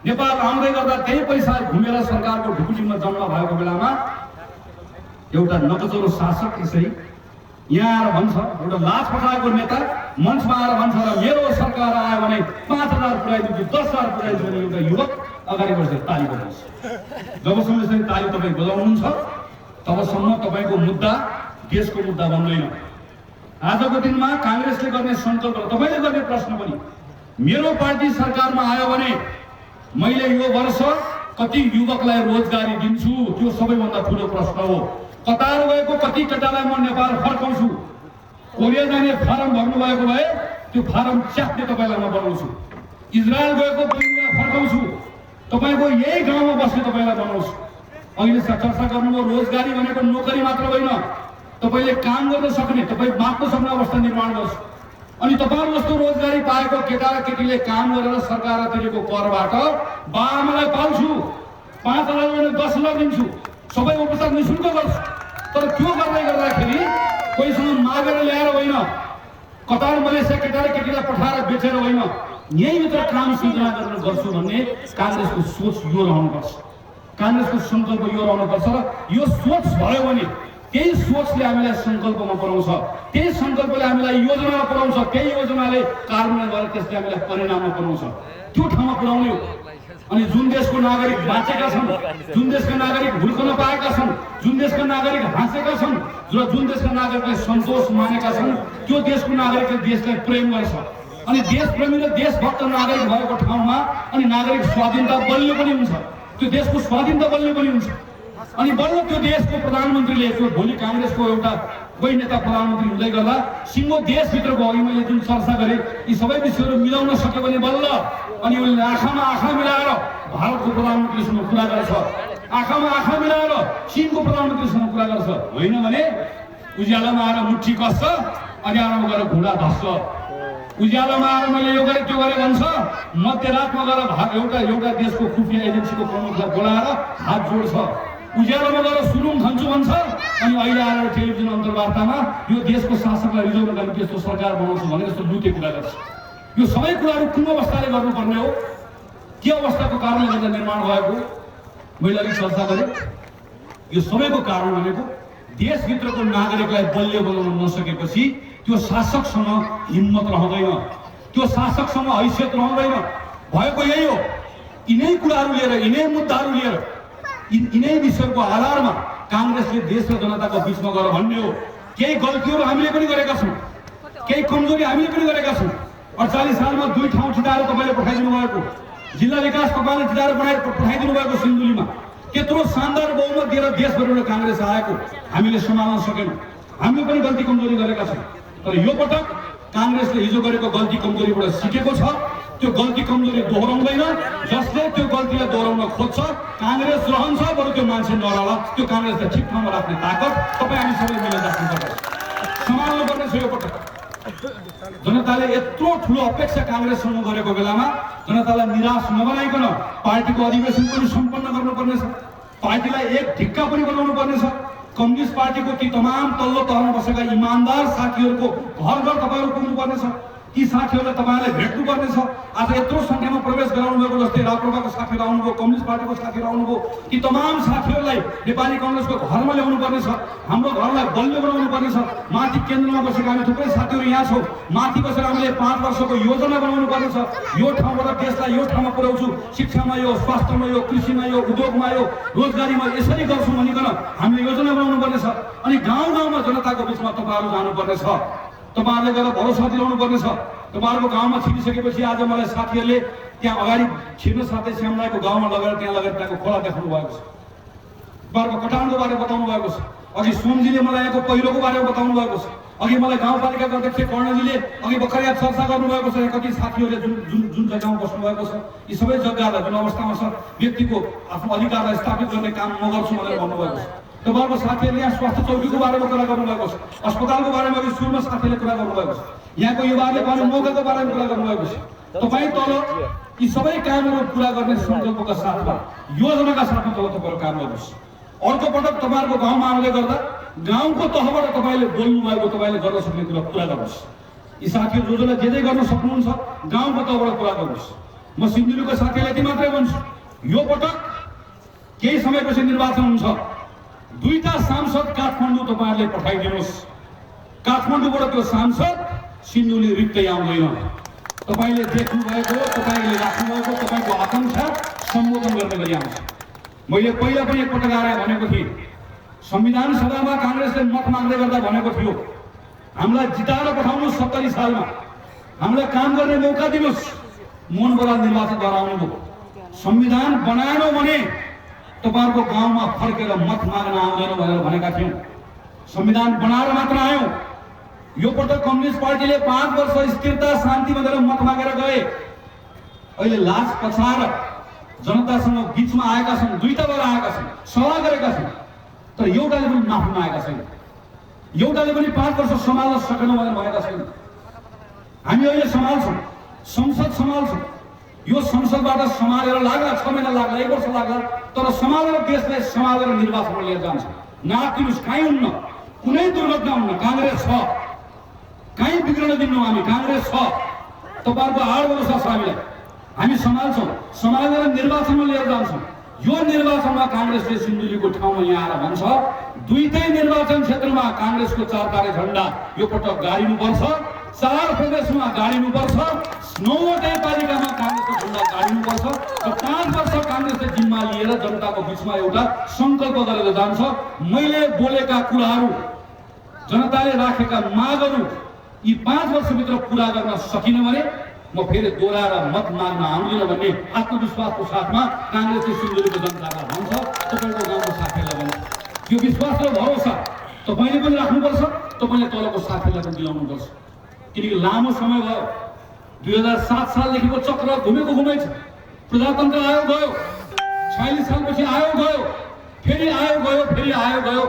नेपाल आउँदै गर्दा त्यही पैसा घुमेर सरकारको ढुकुटीमा जम्मा भएको बेलामा एउटा नकचरो शासक यसरी यहाँ आएर भन्छ, एउटा लाज पठाएको नेता मञ्चमा आएर भन्छ र मेरो सरकार आयो भने 5,000 पुर्याइदिन्छु, 10,000 पुर्याइदिन्छु भने एउटा युवक अगाडि बसेर ताली बजाउँछ। जबसम्म यसरी ताली तपाईँ बजाउनुहुन्छ तबसम्म तपाईँको मुद्दा देशको मुद्दा बन्दैन। आजको दिनमा काङ्ग्रेसले गर्ने सङ्कल्प, तपाईँले गर्ने प्रश्न पनि, मेरो पार्टी सरकारमा आयो भने मैले यो वर्ष कति युवकलाई रोजगारी दिन्छु, त्यो सबैभन्दा ठुलो प्रश्न हो। कतार गएको कति केटालाई म नेपाल फर्काउँछु, कोरिया जाने फारम भर्नुभएको भए त्यो फारम च्याप्ने तपाईँलाई म बनाउँछु, इजरायल गएको बहिनीलाई फर्काउँछु, तपाईँको यही गाउँमा बस्ने तपाईँलाई बनाउँछु। अहिले चर्चा गर्नुभयो रोजगारी भनेको नोकरी मात्र होइन, तपाईँले काम गर्न सक्ने, तपाईँ बाँच्न सक्ने अवस्था निर्माण गर्छु। अनि तपाईँहरू जस्तो रोजगारी पाएको केटा र केटीले काम गरेर सरकारले तिरेको करबाट बाआमालाई पाल्छु, 5,000 भने 10,000 दिन्छु, सबै उपचार निःशुल्क गर्छु। तर त्यो गर्दै गर्दाखेरि कोहीसँग मागेर ल्याएर होइन, कतार मलेसिया केटा र केटीलाई पठाएर बेचेर होइन, यहीँभित्र काम सृजना गरेर गर्छु भन्ने काङ्ग्रेसको सोच यो रहनुपर्छ, काङ्ग्रेसको सङ्कल्प यो रहनुपर्छ। र यो सोच भयो भने त्यही सोचले हामीलाई सङ्कल्पमा पुर्याउँछ, त्यही सङ्कल्पले हामीलाई योजनामा पुर्याउँछ, त्यही योजनाले कार्यान्वयन गरेर त्यसले हामीलाई परिणाममा पुर्याउँछ। त्यो ठाउँमा पुर्याउने हो। अनि जुन देशको नागरिक बाँचेका छन्, जुन देशका नागरिक हुर्कन पाएका छन्, जुन देशका नागरिक हाँसेका छन् र जुन देशका नागरिकले सन्तोष मानेका छन्, त्यो देशको नागरिकले देशलाई प्रेम गर्छ। अनि देशप्रेमी र देशभक्त नागरिक भएको ठाउँमा अनि नागरिक स्वाधीनता बलियो पनि हुन्छ, त्यो देशको स्वाधीनता बलियो पनि हुन्छ। अनि बल्ल त्यो देशको प्रधानमन्त्रीले, त्यो भोलि काङ्ग्रेसको एउटा कोही नेता प्रधानमन्त्री हुँदै गर्दा सिङ्गो देशभित्रको अघि मैले जुन चर्चा गरेँ यी सबै विषयहरू मिलाउन सक्यो भने बल्ल अनि उसले आँखामा आँखा मिलाएर भारतको प्रधानमन्त्रीसँग कुरा गर्छ, आँखामा आँखा मिलाएर चीनको प्रधानमन्त्रीसँग कुरा गर्छ। होइन भने उज्यालोमा आएर मुठी कस्छ, अँध्यारोमा गएर घुँडा धस्छ। उज्यालोमा आएर मैले यो गरेँ त्यो गरेँ भन्छ, मध्यरातमा गएर एउटा देशको खुफिया एजेन्सीको प्रमुखलाई बोलाएर हात जोड्छ। उज्यालोमा गएर सुरुङ खन्छु भन्छ अनि अहिले आएर टेलिभिजन अन्तर्वार्तामा यो देशको शासकलाई रिजाउन गर्ने त्यस्तो सरकार बनाउँछु भनेर यस्तो लुटे कुरा गर्छ। यो सबै कुराहरू कुन अवस्थाले गर्नुपर्ने हो, के अवस्थाको कारणले गर्दा निर्माण भएको, मैले अलिक चर्चा गरेँ। यो सबैको कारण भनेको देशभित्रको नागरिकलाई बलियो बनाउन नसकेपछि त्यो शासकसँग हिम्मत रहँदैन, त्यो शासकसँग हैसियत रहँदैन। भएको यही हो, यिनै कुराहरू लिएर, यिनै मुद्दाहरू लिएर, यिनै विषयको आधारमा काङ्ग्रेसले देश र जनताको बिचमा गएर भन्ने हो केही गल्तीहरू हामीले पनि गरेका छौँ, केही कमजोरी हामीले पनि गरेका छौँ। 48 सालमा 2 ठाउँ ठिटाएर तपाईँले पठाइदिनु भएको, जिल्ला विकास तपाईँले ठिटाएर पठाइदिनु भएको सिन्धुलीमा त्यत्रो शानदार बहुमत दिएर देशभरिबाट काङ्ग्रेस आएको हामीले सम्हाल्न सकेनौँ। हामीले पनि गल्ती कमजोरी गरेका छौँ, तर यो पटक काङ्ग्रेसले हिजो गरेको गल्ती कमजोरीबाट सिकेको छ। त्यो गल्ती कमजोरी दोहोऱ्याउँदैन, जसले त्यो गल्तीलाई दोहोऱ्याउन खोज्छ काङ्ग्रेस रहन्छ, बरु त्यो मान्छे नरहला। त्यो काङ्ग्रेसलाई ठिक ठाउँमा राख्ने ताकत तपाईँ हामी सबैले मिलेर राख्नुपर्छ, सम्हाल्नु पर्ने छ। यो पटक जनताले यत्रो ठुलो अपेक्षा काङ्ग्रेससँग गरेको बेलामा जनतालाई निराश नबनाइकन पार्टीको अधिवेशन पनि सम्पन्न गर्नुपर्नेछ, पार्टीलाई एक ढिक्का पनि बनाउनु पर्नेछ। कम्युनिस्ट पार्टीको ती तमाम तल्लो तहमा बसेका इमान्दार साथीहरूको घर घर तपाईँहरू पुग्नु पर्नेछ, ती साथीहरूलाई तपाईँले भेट्नु पर्नेछ। आज यत्रो सङ्ख्यामा प्रवेश गराउनु भएको जस्तै राप्रपाको साथीहरू आउनुभयो, कम्युनिस्ट पार्टीको साथीहरू आउनुभयो, ती तमाम साथीहरूलाई नेपाली कङ्ग्रेसको घरमा ल्याउनु पर्नेछ, हाम्रो घरलाई बलियो बनाउनु पर्नेछ। माथि केन्द्रमा बसेका हामी थुप्रै साथीहरू यहाँ छौँ, माथि बसेर हामीले 5 वर्षको योजना बनाउनु पर्नेछ। यो ठाउँबाट देशलाई यो ठाउँमा पुर्याउँछु, शिक्षामा यो, स्वास्थ्यमा यो, कृषिमा यो, उद्योगमा यो, रोजगारीमा यसरी गर्छौँ भनिकन हामीले योजना बनाउनु पर्नेछ। अनि गाउँ गाउँमा जनताको बिचमा तपाईँहरू जानुपर्नेछ, तपाईँहरूले गएर भरोसा दिलाउनु पर्नेछ। तपाईँहरूको गाउँमा छिरिसकेपछि आज मलाई साथीहरूले त्यहाँ अगाडि छिर्न साथै श्यामलाईको गाउँमा लगेर त्यहाँ लगेर त्यहाँको खोला देखाउनु भएको छ, तपाईँहरूको कटानको बारे बताउनु भएको छ। अघि सोमजीले मलाई यहाँको पहिरोको बारेमा बताउनु भएको छ, अघि मलाई गाउँपालिकाको अध्यक्ष कर्णजीले अघि भर्खर यहाँ चर्चा गर्नुभएको छ। कति साथीहरूले जुन जग्गामा बस्नु भएको छ, यी सबै जग्गालाई जुन अवस्थामा छ व्यक्तिको आफ्नो अधिकारलाई स्थापित गर्ने काम म गर्छु भनेर भन्नुभएको छ। तपाईँहरूको साथीहरूले यहाँ स्वास्थ्य चौकीको बारेमा कुरा गर्नुभएको छ, अस्पतालको बारेमा अघि सुरुमा साथीले कुरा गर्नुभएको छ, यहाँको युवाहरूले पाउने मौकाको बारेमा कुरा गर्नुभएको छ। तपाईँ तल यी सबै कामहरू पुरा गर्ने सङ्कल्पका साथमा, योजनाका साथमा तल तपाईँहरू काम गर्नुहोस्। अर्को पटक तपाईँहरूको गाउँमा आउँदै गर्दा गाउँको तहबाट तपाईँले बोल्नु भएको, तपाईँले गर्न सक्ने कुरा पुरा गर्नुहोस्। यी साथीहरू जो जसलाई जे गर्न सक्नुहुन्छ गाउँको तहबाट पुरा गर्नुहोस्। म सिन्धुलीको साथीलाई यति मात्रै भन्छु, यो पटक केही समयपछि निर्वाचन हुन्छ, 2टा सांसद काठमाडौँ तपाईँहरूले पठाइदिनुहोस्। काठमाडौँबाट त्यो सांसद सिन्धुली रित्तै आउँदैन। तपाईँले देख्नुभएको, तपाईँले राख्नुभएको तपाईँको आकाङ्क्षा सम्बोधन गर्ने गरी आउँछ। मैले पहिला पनि एकपटक आएर भनेको थिएँ, संविधान सभामा काङ्ग्रेसले मत माग्दै गर्दा भनेको थियो हामीलाई जिताएर पठाउनुहोस्, 70 सालमा हामीलाई काम गर्ने मौका दिनुहोस्। मोहन बराल निर्वाचन गराउनुभयो, संविधान बनाएनौँ भने तपाईँहरूको गाउँमा फर्केर मत माग्न आउँदैन भनेर भनेका थियौँ। संविधान बनाएर मात्र आयौँ। यो पटक कम्युनिस्ट पार्टीले 5 वर्ष स्थिरता शान्ति भनेर मत मागेर गए, अहिले लाज पछाएर जनतासँग बिचमा आएका छन्, 2टा बेला आएका छन्, सभा गरेका छन्, तर एउटाले पनि माफी मागेका छैन, एउटाले पनि 5 वर्ष सम्हाल्न सकेनौँ भनेर भनेका छैन। हामी अहिले सम्हाल्छौँ, संसद सम्हाल्छौँ, यो संसदबाट सम्हालेर लाग्ला 6 महिना लाग्ला, 1 वर्ष लाग्ला, तर सम्हालेर देशलाई सम्हालेर निर्वाचनमा लिएर जान्छ। नातिनुहोस्, कहीँ हुन्न, कुनै दुर्घटना हुन्न, काङ्ग्रेस छ, कहीँ बिग्रन दिन्नौँ हामी, काङ्ग्रेस छ। तपाईँहरूको हार भरोसा छ हामीलाई, हामी सम्हाल्छौँ, सम्हालेर निर्वाचनमा लिएर जान्छौँ। यो निर्वाचनमा काङ्ग्रेसले सिन्धुलीको ठाउँमा यहाँ आएर भन्छ दुईटै निर्वाचन क्षेत्रमा कांग्रेसको 4 तारे झण्डा यो पटक गाडिनुपर्छ, 4 प्रदेशमा गाडिनुपर्छ, 9वटै पालिकामा कांग्रेसको झण्डा गाडिनुपर्छ र 5 वर्ष कांग्रेसले जिम्मा लिएर जनताको बीचमा एउटा संकल्प गरेर जान्छ। मैले बोलेका कुराहरू, जनताले राखेका मागहरू यी 5 वर्षभित्र पूरा गर्न सकिन भने म फेरि दोहोऱ्याएर मत माग्न आउँदिन भन्ने आत्मविश्वासको साथमा कांग्रेसले सिन्धुलीको जनतालाई भन्छ। तपाईको गाउँको साथीहरूलाई भन्छ, यो विश्वास र भरोसा तपाईले पनि राख्नुपर्छ, तपाईले तलको साथीलाई पनि दिलाउनुपर्छ। किनकि लामो समय भयो, 2007 सालदेखिको चक्र घुमेको घुमै छ। प्रजातन्त्र आयो गयो, 46 सालपछि आयो गयो, फेरि आयो गयो, फेरि आयो गयो।